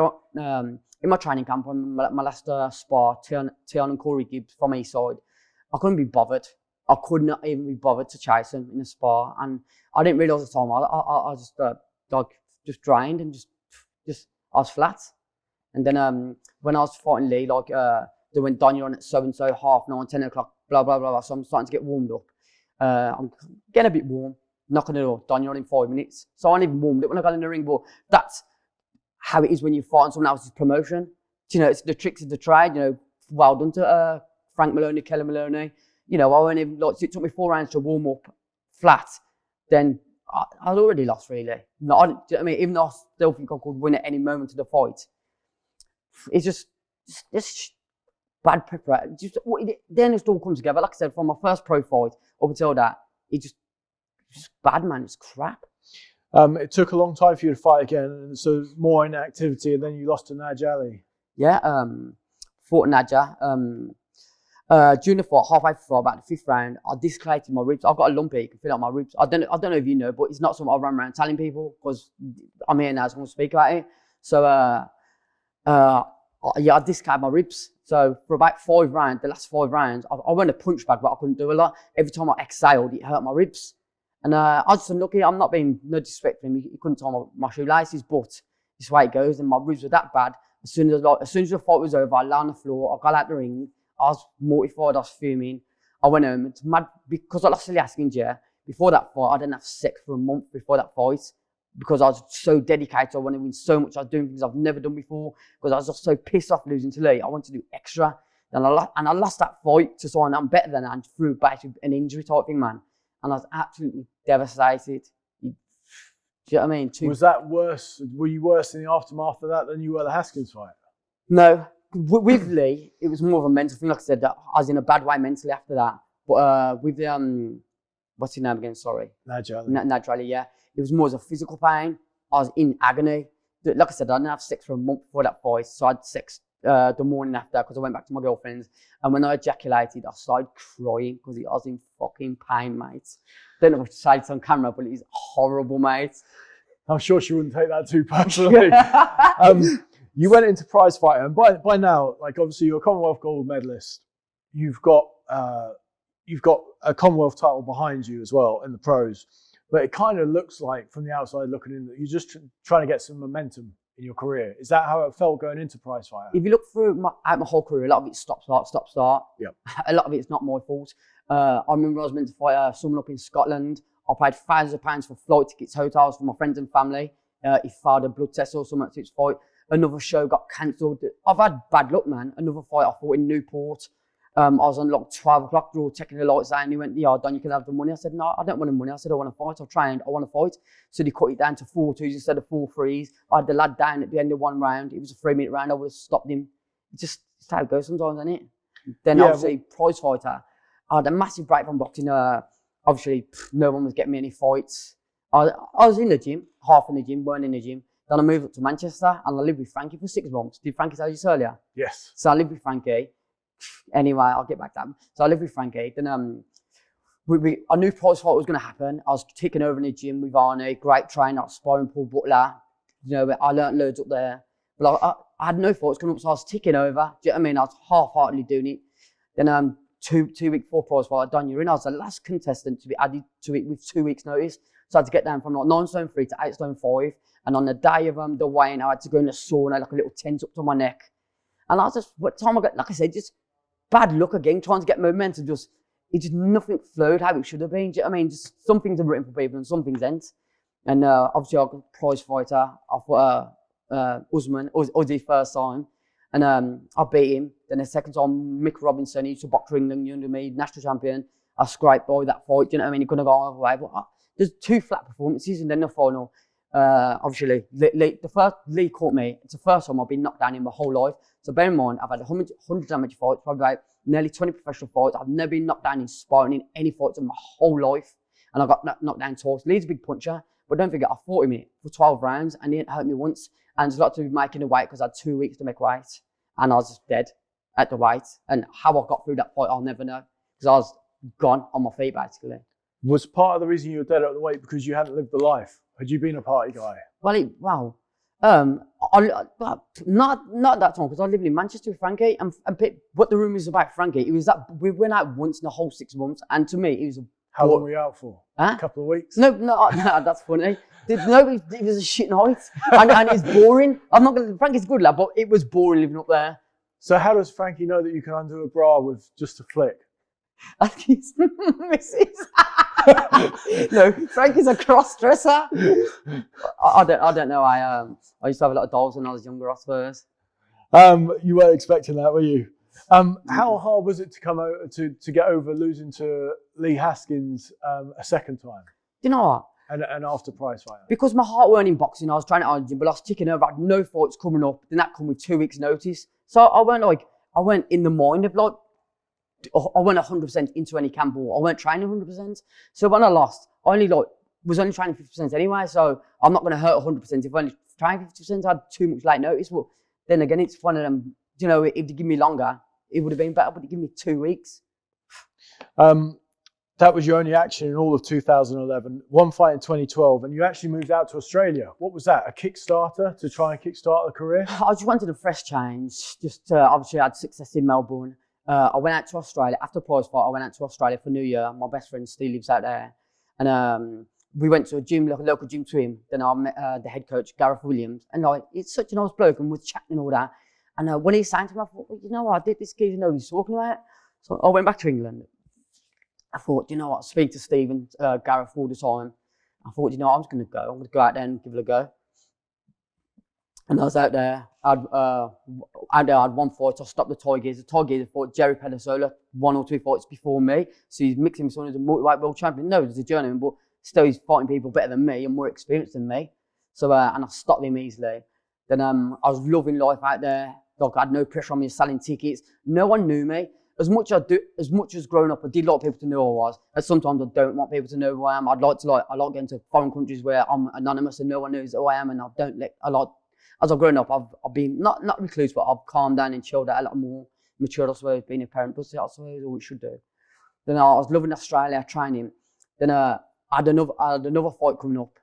in my training camp, my last spar, Tion and Corey Gibbs from Eastside, I couldn't be bothered. I could not even be bothered to chase him in a spar, and I didn't realise at the time. I just drained and just I was flat. And then when I was fighting Lee, they went down, you're on at 7:30, 9:30, 10 o'clock, blah blah blah. So I'm starting to get warmed up. I'm getting a bit warm. Knocking the door, done, you're on in 5 minutes. So I ain't even warmed up when I got in the ring, but that's how it is when you fight on someone else's promotion. It's the tricks of the trade. Well done to Frank Maloney, Kelly Maloney. I went even, it took me 4 rounds to warm up flat. Then I'd already lost, really. No, I mean, even though I still think I could win at any moment of the fight, it's just just bad preparation. Then it all comes together. Like I said, from my first pro fight up until that, it just bad, man. It's crap. It took a long time for you to fight again, and so more inactivity, and then you lost to Naj Ali. Yeah, fought Nadja. During the fight, halfway through, about the 5th round, I dislocated my ribs. I've got a lumpy, you can feel it on my ribs. I don't know if you know, but it's not something I run around telling people because I'm here now, so I'm going to speak about it. So, yeah, I dislocated my ribs. So for about 5 rounds, the last 5 rounds, I went a punch bag, but I couldn't do a lot. Every time I exhaled, it hurt my ribs. And I was just unlucky. I'm not being no disrespect to him. He couldn't tie my shoelaces, but this is the way it goes. And my ribs were that bad. As soon as the fight was over, I lay on the floor. I got out the ring. I was mortified. I was fuming. I went home. It's mad because I lost to Lee Haskins. Yeah. Before that fight, I didn't have sex for a month before that fight because I was so dedicated. I wanted to win so much. I was doing things I've never done before because I was just so pissed off losing to Lee. I wanted to do extra. And I lost that fight to someone I'm better than and through basically an injury type thing, man. And I was absolutely devastated. Do you know what I mean? Was that worse? Were you worse in the aftermath of that than you were the Haskins fight? No. With Lee, it was more of a mental thing. Like I said, I was in a bad way mentally after that. But with what's his name again? Sorry. Naj Ali. Naj Ali, yeah. It was more as a physical pain. I was in agony. Like I said, I didn't have sex for a month before that fight. So I had sex the morning after because I went back to my girlfriend's. And when I ejaculated, I started crying because I was in fucking pain, mate. Don't know what to say it on camera, but it is horrible, mate. I'm sure she wouldn't take that too personally. You went into Prizefighter, and by now, like obviously you're a Commonwealth gold medalist. You've got a Commonwealth title behind you as well in the pros. But it kind of looks like from the outside looking in that you're just trying to get some momentum in your career. Is that how it felt going into Prizefighter? If you look through my whole career, a lot of it's stop, start. Yep. A lot of it's not my fault. I remember I was meant to fight someone up in Scotland. I paid thousands of pounds for flight tickets, hotels for my friends and family. He failed a blood test or something to his fight. Another show got cancelled. I've had bad luck, man. Another fight I fought in Newport. I was on like 12 o'clock, they were checking the lights out and he went, yeah, Don, you can have the money. I said, no, I don't want the money. I said, I want to fight. I've trained, I want to fight. So they cut it down to 4-2s instead of 4-3s. I had the lad down at the end of one round. It was a 3-minute round. I would have stopped him. It's how it goes sometimes, isn't it? Then obviously, Prizefighter. I had a massive break from boxing. Obviously, no one was getting me any fights. I was in the gym, half in the gym, weren't in the gym. Then I moved up to Manchester and I lived with Frankie for 6 months. Did Frankie tell you this earlier? Yes. So I lived with Frankie. Anyway, I'll get back to that. So I lived with Frankie. Then I knew Prizefighter was going to happen. I was taking over in the gym with Arnie, great trainer, sparring Paul Butler. You know, I learnt loads up there. But I had no fights coming up, so I was ticking over. Do you know what I mean? I was half-heartedly doing it. Then 2 weeks before Prizefighter, Don, you're in. I was the last contestant to be added to it with 2 weeks' notice. So I had to get down from like 9 stone 3 to 8 stone 5. And on the day of the weigh-in, I had to go in the sauna, like a little tent up to my neck. And I was just, what time I got, like I said, just bad luck again, trying to get momentum. Nothing flowed how it should have been. Do you know what I mean? Just some things are written for people and some things ain't. And obviously I got Prizefighter. I fought Usman, Uzi first time. And I beat him. Then the second time, Mick Robinson, he used to box for England, you know me, national champion. I scraped by that fight. Do you know what I mean? He couldn't have gone all the way. But there's 2 flat performances and then the final. Obviously, Lee caught me. It's the first time I've been knocked down in my whole life. So bear in mind, I've had 100 amateur fights, probably about nearly 20 professional fights. I've never been knocked down in sparring in any fights in my whole life. And I got knocked down twice. Lee's a big puncher, but don't forget, I fought him for 12 rounds and he didn't hurt me once. And there's a lot to be making the weight because I had 2 weeks to make weight. And I was just dead at the weight. And how I got through that fight, I'll never know. Because I was gone on my feet, basically. Was part of the reason you were dead at the weight because you hadn't lived the life? Had you been a party guy? Well, not at that time because I lived in Manchester with Frankie, and what the rumours about Frankie, it was that we went out once in the whole 6 months, and to me, it was How long were you out for? Huh? A couple of weeks? No, that's funny. It was a shit night, and it's boring. I'm not gonna. Frankie's a good lad, but it was boring living up there. So how does Frankie know that you can undo a bra with just a flick? I think it's missus. No, Frankie's a cross-dresser. I don't know. I used to have a lot of dolls when I was younger, I suppose. You weren't expecting that, were you? How hard was it to come over to get over losing to Lee Haskins a second time? Do you know what? And after Prizefighter? Because my heart weren't in boxing, I was trying to argue, but I was ticking over, I had no fights coming up, then that come with 2 weeks notice. So I went in the mind of like, I went 100% into any camp, or I weren't training 100%. So when I lost, I was only training 50% anyway, so I'm not going to hurt 100% if I only trained 50%. I had too much late notice. But then again, it's one of them, you know, if they give me longer, it would have been better, but they give me 2 weeks. That was your only action in all of 2011. One fight in 2012, and you actually moved out to Australia. What was that? A Kickstarter to try and kickstart a career? I just wanted a fresh change. Just obviously I had success in Melbourne. I went out to Australia after Prizefighter. I went out to Australia for New Year. My best friend Steve lives out there, and we went to a gym, like a local gym to him. Then I met the head coach Gareth Williams, and like it's such a nice bloke, and we're chatting and all that. And when he signed to me, I thought, well, you know what, I did this kid, you know what he's talking about. So I went back to England. I thought, you know what, I speak to Steve and Gareth all the time. I thought, you know what, I'm just going to go. I'm going to go out there and give it a go. And I was out there. I had one fight. I stopped the Tigers. The Tigers fought Jerry Pedersola 1 or 2 fights before me. So he's mixing with someone who's a multi-weight world champion. No, he's a journeyman, but still he's fighting people better than me and more experienced than me. So, and I stopped him easily. Then I was loving life out there. Like, I had no pressure on me selling tickets. No one knew me. As much as growing up, I did like people to know who I was. And sometimes I don't want people to know who I am. I like getting to foreign countries where I'm anonymous and no one knows who I am. And as I've grown up, I've been not recluse, but I've calmed down and chilled out a lot more, matured, I suppose, being a parent. But I suppose all we should do. Then I was loving Australia, training. Then I had another fight coming up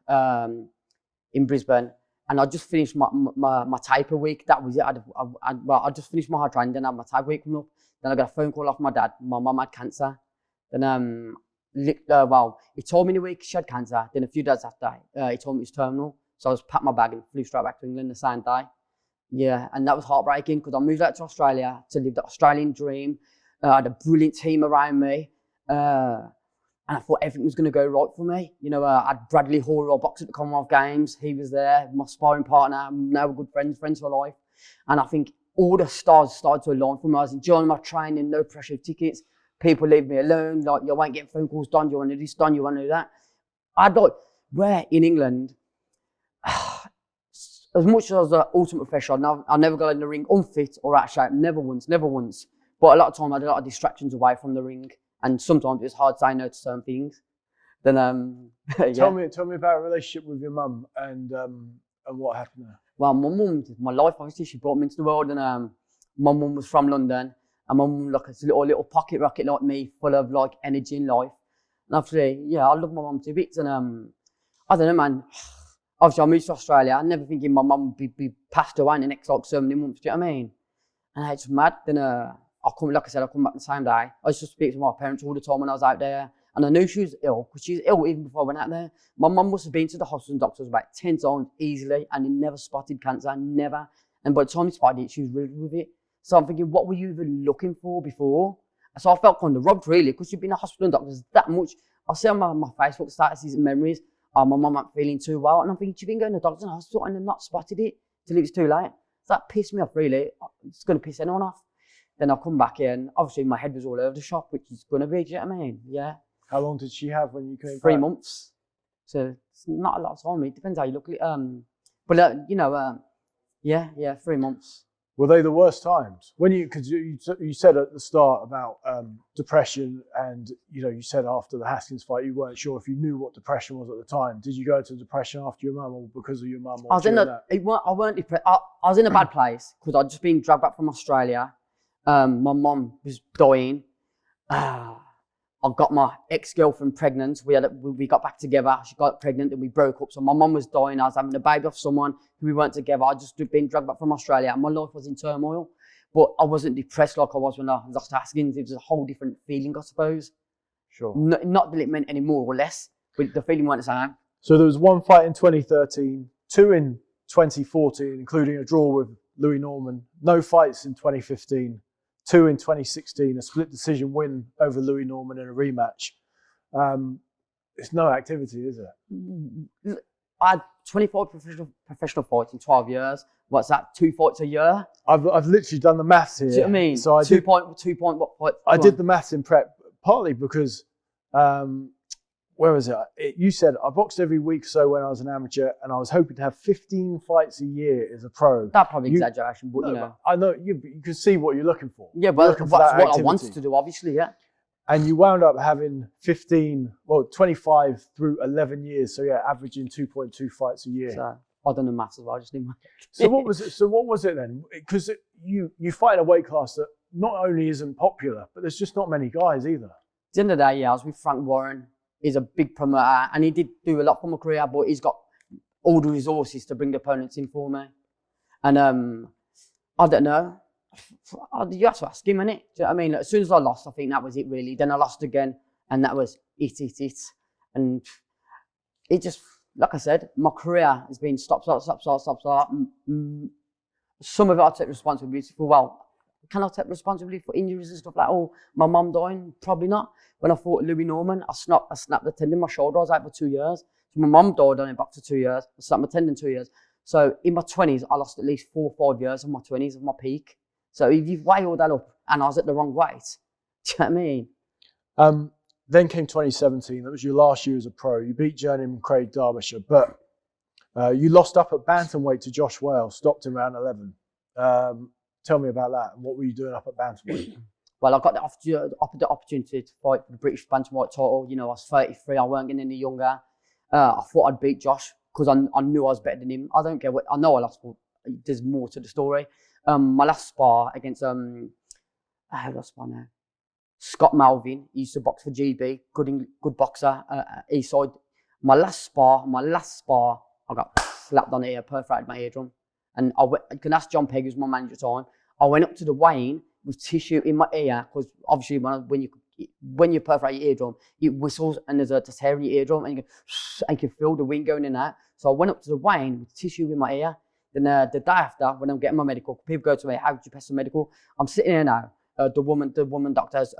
in Brisbane. And I just finished my taper week. That was it. I just finished my hard training. Then I had my taper week coming up. Then I got a phone call off my dad. My mum had cancer. Then, he told me in a week she had cancer. Then a few days after, he told me it was terminal. So I just packed my bag and flew straight back to England the same day. Yeah, and that was heartbreaking because I moved out to Australia to live the Australian dream. I had a brilliant team around me. And I thought everything was going to go right for me. You know, I had Bradley Hall, I boxed at the Commonwealth Games. He was there, my sparring partner. Now we're good friends for life. And I think all the stars started to align for me. I was enjoying my training, no pressure of tickets. People leave me alone. Like, you won't get phone calls done. You want to do this done. You want to do that. Where in England, as much as I was an ultimate professional, I never got in the ring unfit or out of shape. Never once. But a lot of time I had a lot of distractions away from the ring. And sometimes it's hard saying no to certain things. Then, yeah. Tell me about a relationship with your mum and what happened there. Well, my mum, my life, obviously, she brought me into the world, and my mum was from London, and my mum, like, a little pocket rocket like me, full of like energy in life. And obviously, yeah, I love my mum to bits, and I don't know, man. Obviously, I moved to Australia. I never thinking my mum would be passed away in the next like 7 months. Do you know what I mean? And it's mad. Then I come back the same day. I used to speak to my parents all the time when I was out there. And I knew she was ill, because she was ill even before I went out there. My mum must have been to the hospital and doctors about 10 times easily, and he never spotted cancer, never. And by the time he spotted it, she was riddled with it. So I'm thinking, what were you even looking for before? So I felt kind of robbed, really, because she'd been to the hospital and doctors that much. I see on my Facebook statuses and memories, my mum wasn't feeling too well. And I'm thinking, she'd been going to the doctors and hospital and not spotted it till it was too late. So that pissed me off, really. It's going to piss anyone off. Then I come back here, and obviously my head was all over the shop, which is going to be, do you know what I mean? Yeah. How long did she have when you came 3 back? months. So it's not a lot of time. It depends how you look at it. But you know, yeah, 3 months. Were they the worst times? Because you said at the start about depression, and you said after the Haskins fight you weren't sure if you knew what depression was at the time. Did you go into depression after your mum, or because of your mum? I weren't depressed. I was in a bad place because I'd just been dragged back from Australia. My mum was dying. I got my ex-girlfriend pregnant. We got back together. She got pregnant and we broke up. So my mum was dying. I was having a baby off someone who we weren't together. I just been dragged back from Australia, and my life was in turmoil. But I wasn't depressed like I was when I lost Haskins. It was a whole different feeling, I suppose. Sure. Not that it meant any more or less, but the feeling wasn't the same. So there was one fight in 2013, 2 in 2014, including a draw with Louis Norman. No fights in 2015. 2 in 2016, a split decision win over Louis Norman in a rematch. It's no activity, is it? I had 24 professional fights in 12 years. What's that? 2 fights a year? I've literally done the maths here. Do you know what I mean? So I did the maths in prep, partly because where was it? You said, I boxed every week or so when I was an amateur, and I was hoping to have 15 fights a year as a pro. That probably exaggeration, but I know you can see what you're looking for. Yeah, but that's what I wanted to do, obviously, yeah. And you wound up having 25 through 11 years. So yeah, averaging 2.2 fights a year. So I done the maths as well, I just didn't. So what was it? So what was it then? Because you fight in a weight class that not only isn't popular, but there's just not many guys either. At the end of the day, yeah, I was with Frank Warren. He's a big promoter, and he did do a lot for my career, but he's got all the resources to bring the opponents in for me. And I don't know. You have to ask him, innit? Do you know what I mean? As soon as I lost, I think that was it, really. Then I lost again, and that was it. And it just, like I said, my career has been stop. Some of it I take responsibility for. Well, can I take responsibility for injuries and stuff like, oh, my mum dying? Probably not. When I fought Louis Norman, I snapped the tendon in my shoulder. I was out for 2 years. So my mum died on it back for 2 years. I snapped my tendon 2 years. So in my 20s, I lost at least 4 or 5 years of my 20s of my peak. So if you weigh all that up, and I was at the wrong weight, do you know what I mean? Then came 2017. That was your last year as a pro. You beat Journeyman Craig Derbyshire, but you lost up at bantamweight to Josh Wales, stopped in round 11. Tell me about that. What were you doing up at bantamweight? Well, I got the opportunity to fight for the British bantamweight title. You know, I was 33. I weren't getting any younger. I thought I'd beat Josh because I knew I was better than him. I don't care what. I know I lost, but there's more to the story. My last spar against who lost spar now? Scott Malvin. He used to box for GB. Good boxer. Eastside. My last spar, I got slapped on the ear, perforated my eardrum. And you can ask John Pegg, who's my manager at the time. I went up to the weigh-in with tissue in my ear, because obviously when you perforate your eardrum, it whistles and there's a tear in your eardrum, and you can feel the wind going in and out. So I went up to the weigh-in with tissue in my ear. Then the day after, when I'm getting my medical, people go to me, how did you pass the medical? I'm sitting here now. The woman doctor's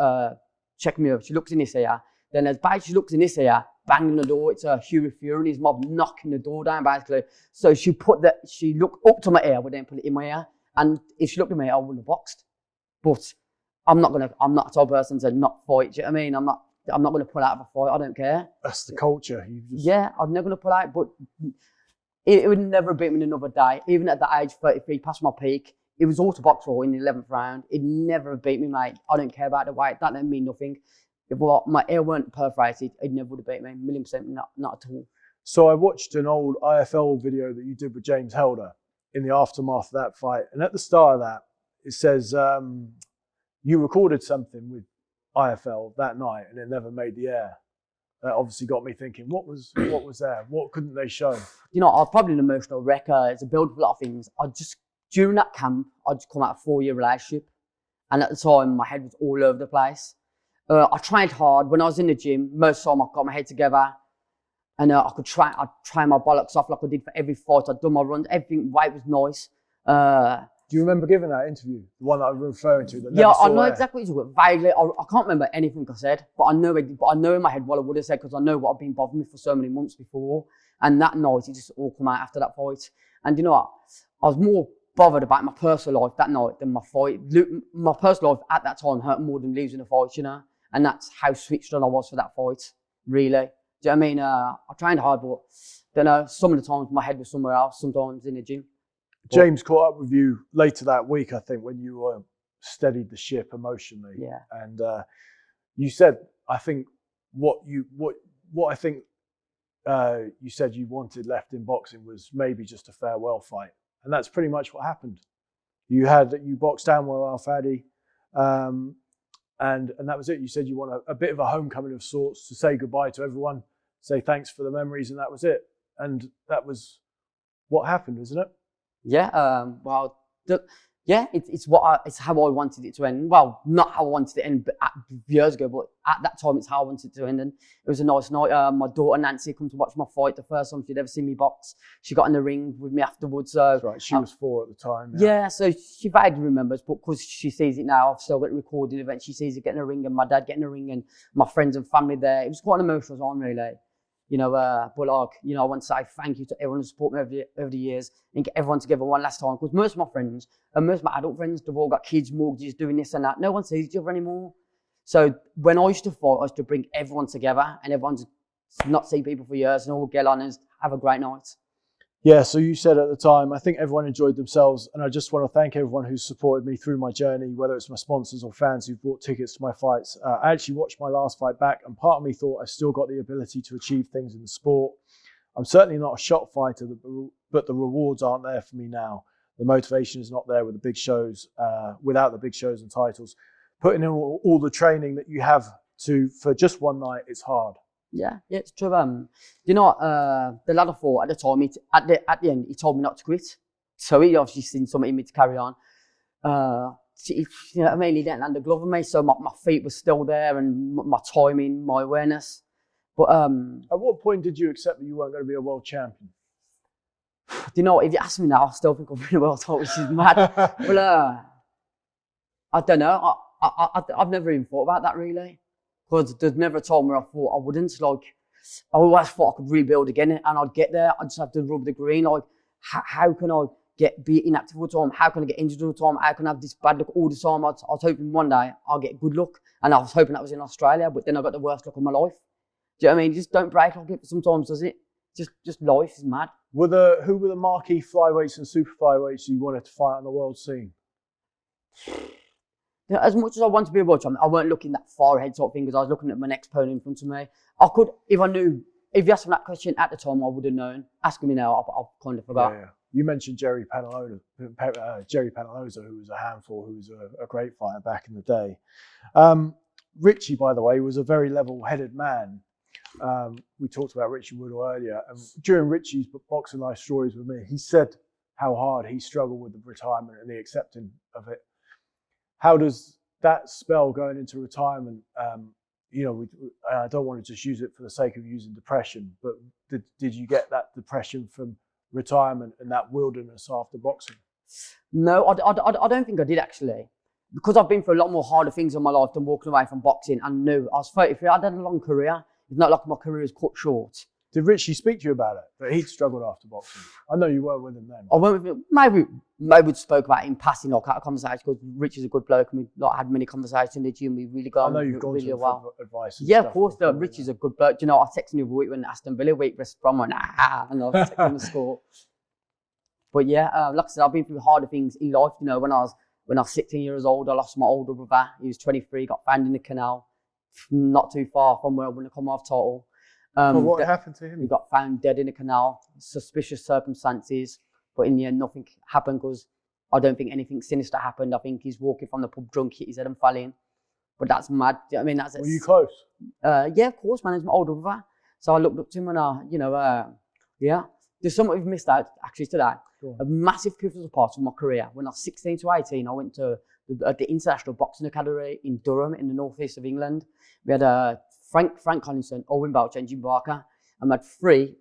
checking me over. She looks in this ear. Then as bad as she looks in this ear, banging the door. It's Huey Fury and his mob knocking the door down, basically. So she looked up to my ear, but then put it in my ear. And if she looked at me, I wouldn't have boxed. But I'm not a type of person to not fight. Do you know what I mean? I'm not going to pull out of a fight. I don't care. That's the culture. Yeah, I'm never going to pull out. But it would never beat me in another day. Even at the age 33, past my peak, it was all to box for in the 11th round. It never beat me, mate. I don't care about the weight. That don't mean nothing. If my ear weren't perforated, it never would have beat me. 1,000,000%, not at all. So I watched an old IFL video that you did with James Helder in the aftermath of that fight. And at the start of that, it says you recorded something with IFL that night and it never made the air. That obviously got me thinking, what was there? What couldn't they show? You know, I was probably an emotional wreck. It's a build of a lot of things. During that camp, I'd just come out of a 4-year relationship. And at the time, my head was all over the place. I trained hard. When I was in the gym, most of the time I got my head together. And I'd train my bollocks off like I did for every fight. I'd done my runs. Everything, weight was nice. Do you remember giving that interview? The one that I'm referring to? Yeah, I know exactly what you're talking about. Vaguely. I can't remember anything I said, but I know in my head what I would have said, because I know what had been bothering me for so many months before. And that night, it just all came out after that fight. And you know what? I was more bothered about my personal life that night than my fight. My personal life at that time hurt more than losing a fight, you know? And that's how switched on I was for that fight, really. Do you know what I mean? I trained hard, but don't know, some of the times my head was somewhere else, sometimes in the gym. James caught up with you later that week, I think, when you steadied the ship emotionally. Yeah. And you said, I think, you said you wanted left in boxing was maybe just a farewell fight. And that's pretty much what happened. You boxed down with Al Fadi, and that was it. You said you want a bit of a homecoming of sorts to say goodbye to everyone, say thanks for the memories, and that was it. And that was what happened, isn't it? Yeah. It's how I wanted it to end. Well, not how I wanted it to end years ago, but at that time, it's how I wanted it to end. And it was a nice night. My daughter Nancy come to watch my fight. The first time she'd ever seen me box. She got in the ring with me afterwards. So that's right. She was 4 at the time. Yeah. So she vaguely remembers, but because she sees it now, I've still got it recorded. Event. She sees it getting a ring, and my dad getting a ring, and my friends and family there. It was quite an emotional time, really. You know, but like, you know, I want to say thank you to everyone who supported me over the years and get everyone together one last time. Because most of my friends and most of my adult friends, they've all got kids, mortgages, doing this and that. No one sees each other anymore. So when I used to fight, I used to bring everyone together and everyone not see people for years and all get on and have a great night. Yeah, so you said at the time, I think everyone enjoyed themselves, and I just want to thank everyone who's supported me through my journey, whether it's my sponsors or fans who've bought tickets to my fights. I actually watched my last fight back, and part of me thought I still got the ability to achieve things in the sport. I'm certainly not a shot fighter, but the rewards aren't there for me now. The motivation is not there with the big shows, without the big shows and titles. Putting in all the training that you have for just one night, it's hard. Yeah, it's true. You know what, the lad I fought at the time, at the end, he told me not to quit. So he obviously seen something in me to carry on. You know what I mean? He didn't land a glove on me, so my feet were still there and my timing, my awareness. But at what point did you accept that you weren't going to be a world champion? Do you know what? If you ask me now, I still think I'll be a world title, which is mad. Well, I don't know. I've never even thought about that really. Because there's never a time where I thought I wouldn't. Like, I always thought I could rebuild again and I'd get there. I just have to rub the green. Like, how can I be inactive all the time? How can I get injured all the time? How can I have this bad luck all the time? I was hoping one day I'll get good luck. And I was hoping that was in Australia, but then I got the worst luck of my life. Do you know what I mean? Just don't break like it sometimes, does it? Just life is mad. Who were the marquee flyweights and super flyweights you wanted to fight on the world scene? As much as I want to be a world champion, I weren't looking that far ahead sort of thing because I was looking at my next opponent in front of me. I could, if you asked me that question at the time, I would have known. Asking me now, I've kind of forgot. Yeah. You mentioned Jerry Penaloza, who was a handful, who was a great fighter back in the day. Richie, by the way, was a very level-headed man. We talked about Richie Woodall earlier, and during Richie's Boxing Life Stories with me, he said how hard he struggled with the retirement and the accepting of it. How does that spell going into retirement? I don't want to just use it for the sake of using depression, but did you get that depression from retirement and that wilderness after boxing? No, I don't think I did actually. Because I've been through a lot more harder things in my life than walking away from boxing. And no, I was 33, I had a long career. It's not like my career was cut short. Did Richie speak to you about it? That he'd struggled after boxing? I know you weren't with him then. I went with him. Maybe we spoke about it in passing, like at a conversation, because Richie's a good bloke and we had many conversations in the gym. We really got I know you've gone really to him well. for advice. Yeah, of course. Richie's a good bloke. You know, I texted him the other week when Aston Villa week rest from and I texted him the score. But yeah, like I said, I've been through harder things in life. You know, when I was 16 years old, I lost my older brother. He was 23, got found in the canal, not too far from where I won the Commonwealth title. What happened to him? He got found dead in the canal, suspicious circumstances, but in the end, nothing happened because I don't think anything sinister happened. I think he's walking from the pub drunk, hit his head and fell in. But that's mad. I mean, that's. Were you close? Yeah, of course, man. He's my older brother. So I looked up to him and, yeah. There's something we've missed out actually today. A massive pivotal part of my career. When I was 16 to 18, I went to the International Boxing Academy in Durham in the northeast of England. We had Frank Collinson, Owen Boucher and Jim Barker. And we had three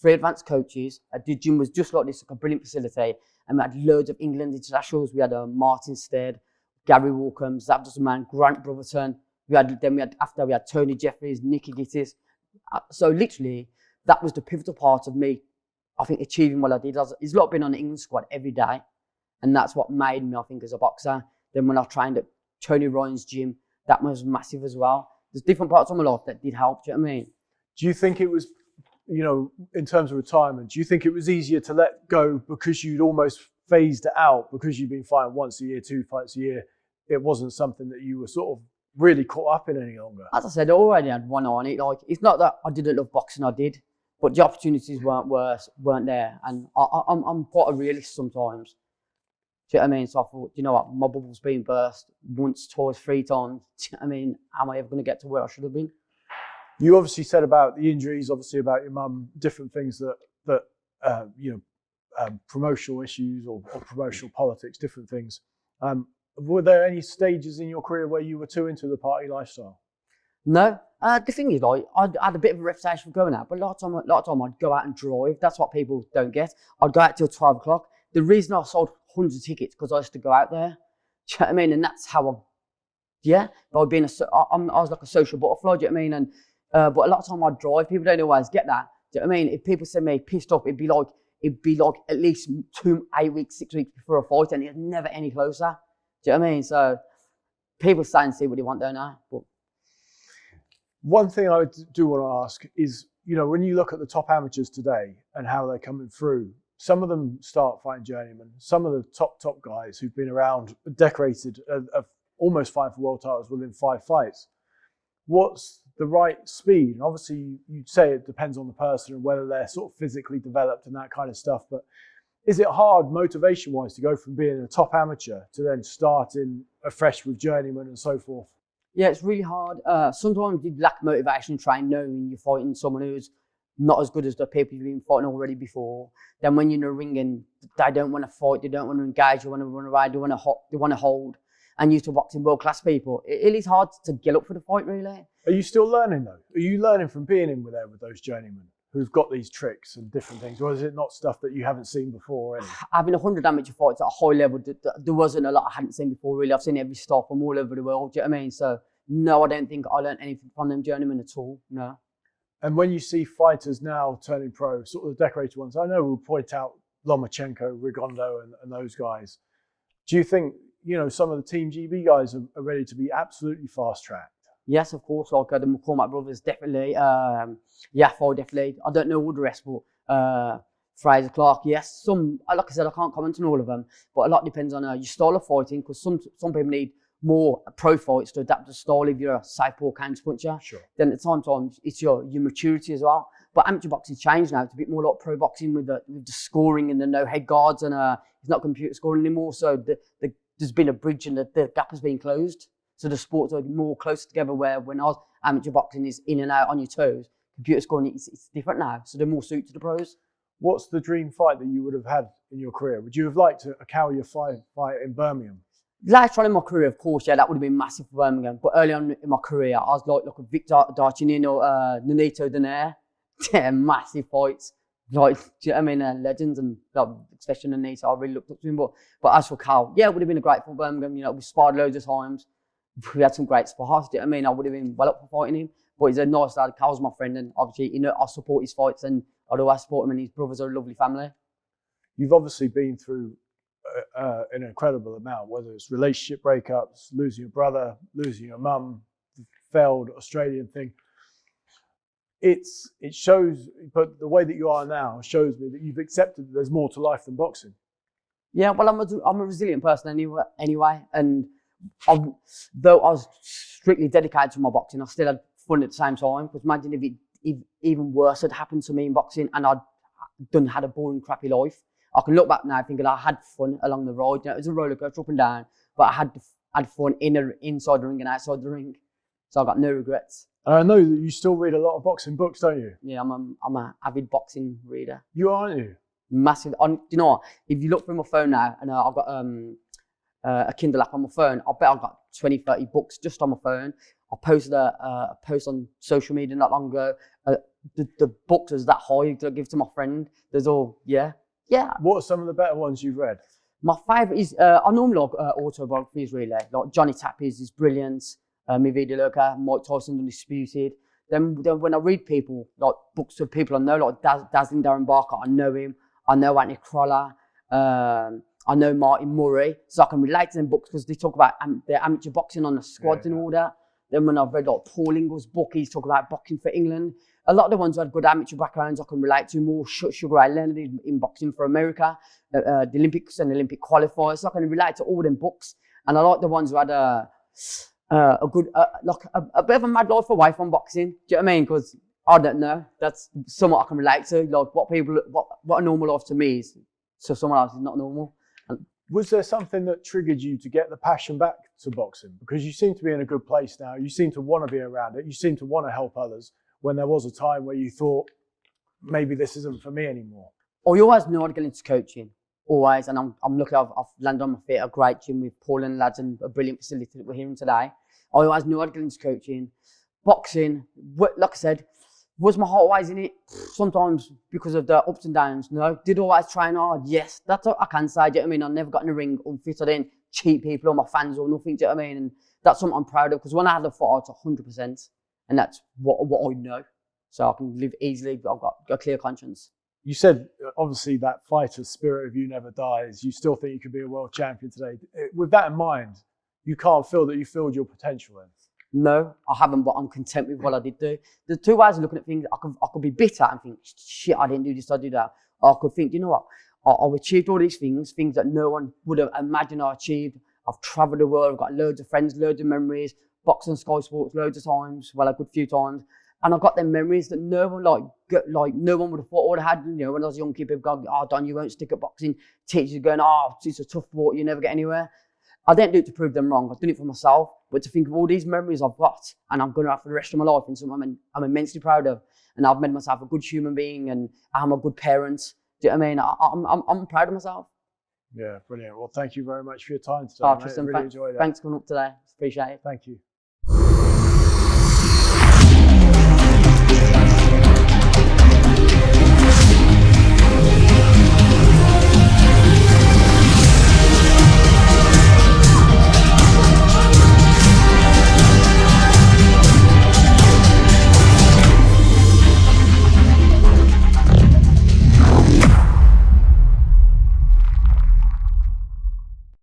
advanced coaches. The gym was just like this, like a brilliant facility. And we had loads of England internationals. We had Martin Stead, Gary Walkham, Zabdusman, Grant Brotherton. We had Tony Jeffries, Nicky Gittis. So literally, that was the pivotal part of me, I think, achieving what I did. It's like being on the England squad every day. And that's what made me, I think, as a boxer. Then when I trained at Tony Ryan's gym, that was massive as well. There's different parts of my life that did help, do you know what I mean? Do you think it was, in terms of retirement, do you think it was easier to let go because you'd almost phased it out because you've been fighting once a year, 2 fights a year? It wasn't something that you were sort of really caught up in any longer? As I said, I already had one eye on it. Like, it's not that I didn't love boxing, I did. But the opportunities weren't there. And I'm quite a realist sometimes. Do you know what I mean? So I thought, you know what, my bubble's been burst once, twice, 3 times. Do you know what I mean? Am I ever going to get to where I should have been? You obviously said about the injuries, obviously about your mum, different things that promotional issues or promotional politics, different things. Were there any stages in your career where you were too into the party lifestyle? No. The thing is, like, I had a bit of a reputation for going out, but a lot of time I'd go out and drive. That's what people don't get. I'd go out till 12 o'clock. The reason I sold hundreds of tickets because I used to go out there. Do you know what I mean? And that's how by being I was like a social butterfly. Do you know what I mean? And but a lot of time I'd drive. People don't always get that. Do you know what I mean? If people send me pissed off, it'd be like at least 8 weeks, 6 weeks before a fight, and it's never any closer. Do you know what I mean? So people say and see what they want, don't they? But One thing I do want to ask is, when you look at the top amateurs today and how they're coming through, some of them start fighting journeyman. Some of the top guys who've been around, decorated, are almost fighting for world titles within 5 fights. What's the right speed? And obviously, you'd say it depends on the person and whether they're sort of physically developed and that kind of stuff. But is it hard, motivation-wise, to go from being a top amateur to then starting afresh with journeyman and so forth? Yeah, it's really hard. Sometimes you lack motivation and try knowing you're fighting someone who's not as good as the people you've been fighting already before. Then when you're in a ring and they don't want to fight, they don't want to engage, they want to run around, they want to hold, and used to boxing world-class people, it is hard to get up for the fight, really. Are you still learning, though? Are you learning from being in there with those journeymen who've got these tricks and different things? Or is it not stuff that you haven't seen before already? Having 100 amateur fights at a high level, there wasn't a lot I hadn't seen before, really. I've seen every style from all over the world, do you know what I mean? So, no, I don't think I learned anything from them journeymen at all, no. And when you see fighters now turning pro, sort of the decorated ones, I know we'll point out Lomachenko, Rigondo and those guys. Do you think, some of the Team GB guys are ready to be absolutely fast-tracked? Yes, of course, like the McCormack brothers, definitely. Yafo, definitely. I don't know all the rest, but Fraser Clark, yes. Some, like I said, I can't comment on all of them, but a lot depends on your style of fighting, because some people need more pro fights to adapt the style if you're a southpaw counter puncher. Sure. Then at times it's your maturity as well. But amateur boxing's changed now. It's a bit more like pro boxing with the scoring and the no head guards, and it's not computer scoring anymore. So there's been a bridge and the gap has been closed. So the sports are more close together, where when amateur boxing is in and out on your toes, computer scoring, it's different now. So they're more suited to the pros. What's the dream fight that you would have had in your career? Would you have liked a Cowyer fight in Birmingham? Later on in my career, of course, yeah, that would have been massive for Birmingham. But early on in my career, I was like a Victor Darchinino or Nonito Donaire. Yeah, massive fights. Like, do you know what I mean? Legends, and especially Nonito, I really looked up to him. But as for Cal, yeah, it would have been a great for Birmingham. We sparred loads of times. We had some great spars. Do you know what I mean? I would have been well up for fighting him. But he's a nice lad. Cal's my friend, and obviously, I support his fights, and I'd always support him, and his brothers are a lovely family. You've obviously been through an incredible amount, whether it's relationship breakups, losing your brother, losing your mum, the failed Australian thing. It shows, but the way that you are now shows me that you've accepted that there's more to life than boxing. Yeah, well, I'm a resilient person anyway, and though I was strictly dedicated to my boxing, I still had fun at the same time. Because imagine if even worse had happened to me in boxing, and I'd had a boring, crappy life. I can look back now thinking I had fun along the ride. It was a roller coaster up and down, but I had fun inside the ring and outside the ring. So I got no regrets. I know that you still read a lot of boxing books, don't you? Yeah, I'm an avid boxing reader. You are, aren't you? Massive. Do you know what? If you look through my phone now, and I've got a Kindle app on my phone, I bet I've got 20, 30 books just on my phone. I posted a post on social media not long ago. The books is that high to give to my friend. There's all, yeah. What are some of the better ones you've read? My favourite is, I normally like autobiographies, really. Like Johnny Tappi's is brilliant. Mi Vida Loca, Mike Tyson Undisputed. Then when I read people, like books of people I know, like Dazzling Darren Barker, I know him. I know Anthony Crolla. I know Martin Murray. So I can relate to them books because they talk about their amateur boxing on the squads and all that. Then when I've read like Paul Ingle's book, he's talking about boxing for England. A lot of the ones who had good amateur backgrounds I can relate to more. Sugar Ray Leonard in boxing for America, the Olympics and Olympic qualifiers. So I can relate to all them books. And I like the ones who had a good, a bit of a mad life away from boxing. Do you know what I mean? Because I don't know. That's somewhat I can relate to. Like what a normal life to me is, so someone else is not normal. Was there something that triggered you to get the passion back to boxing? Because you seem to be in a good place now. You seem to want to be around it. You seem to want to help others. When there was a time where you thought, maybe this isn't for me anymore? You always knew I'd get into coaching, always. And I'm lucky I've landed on my feet, a great gym with Paul and lads and a brilliant facility that we're here in today. I always knew I'd get into coaching. Boxing, like I said, was my heart always in it? Sometimes because of the ups and downs, no. Did always train hard? Yes. That's what I can say, do you know what I mean? I never got in the ring unfit. I didn't cheat people or my fans or nothing, do you know what I mean? And that's something I'm proud of, because when I had a fight, it's 100%. And that's what I know. So I can live easily, but I've got a clear conscience. You said, obviously, that fighter spirit of you never dies. You still think you could be a world champion today. With that in mind, you can't feel that you filled your potential then? No, I haven't, but I'm content with what I did do. There's two ways of looking at things. I could be bitter and think, shit, I didn't do this, I did that. Or I could think, you know what? I've achieved all these things that no one would have imagined I achieved. I've travelled the world, I've got loads of friends, loads of memories, boxing and Sky Sports loads of times, well, a good few times. And I've got them memories that no one no one would have thought I would have had. You know, when I was a young kid, people go, "Oh, Don, you won't stick at boxing." Teachers are going, "Oh, it's a tough sport, you never get anywhere." I didn't do it to prove them wrong. I've done it for myself. But to think of all these memories I've got and I'm going to have for the rest of my life and something I'm immensely proud of. And I've made myself a good human being and I'm a good parent. Do you know what I mean? I'm proud of myself. Yeah, brilliant. Well, thank you very much for your time today. Oh, Mate. Tristan, Really enjoyed it. thanks for coming up today. Appreciate it. Thank you.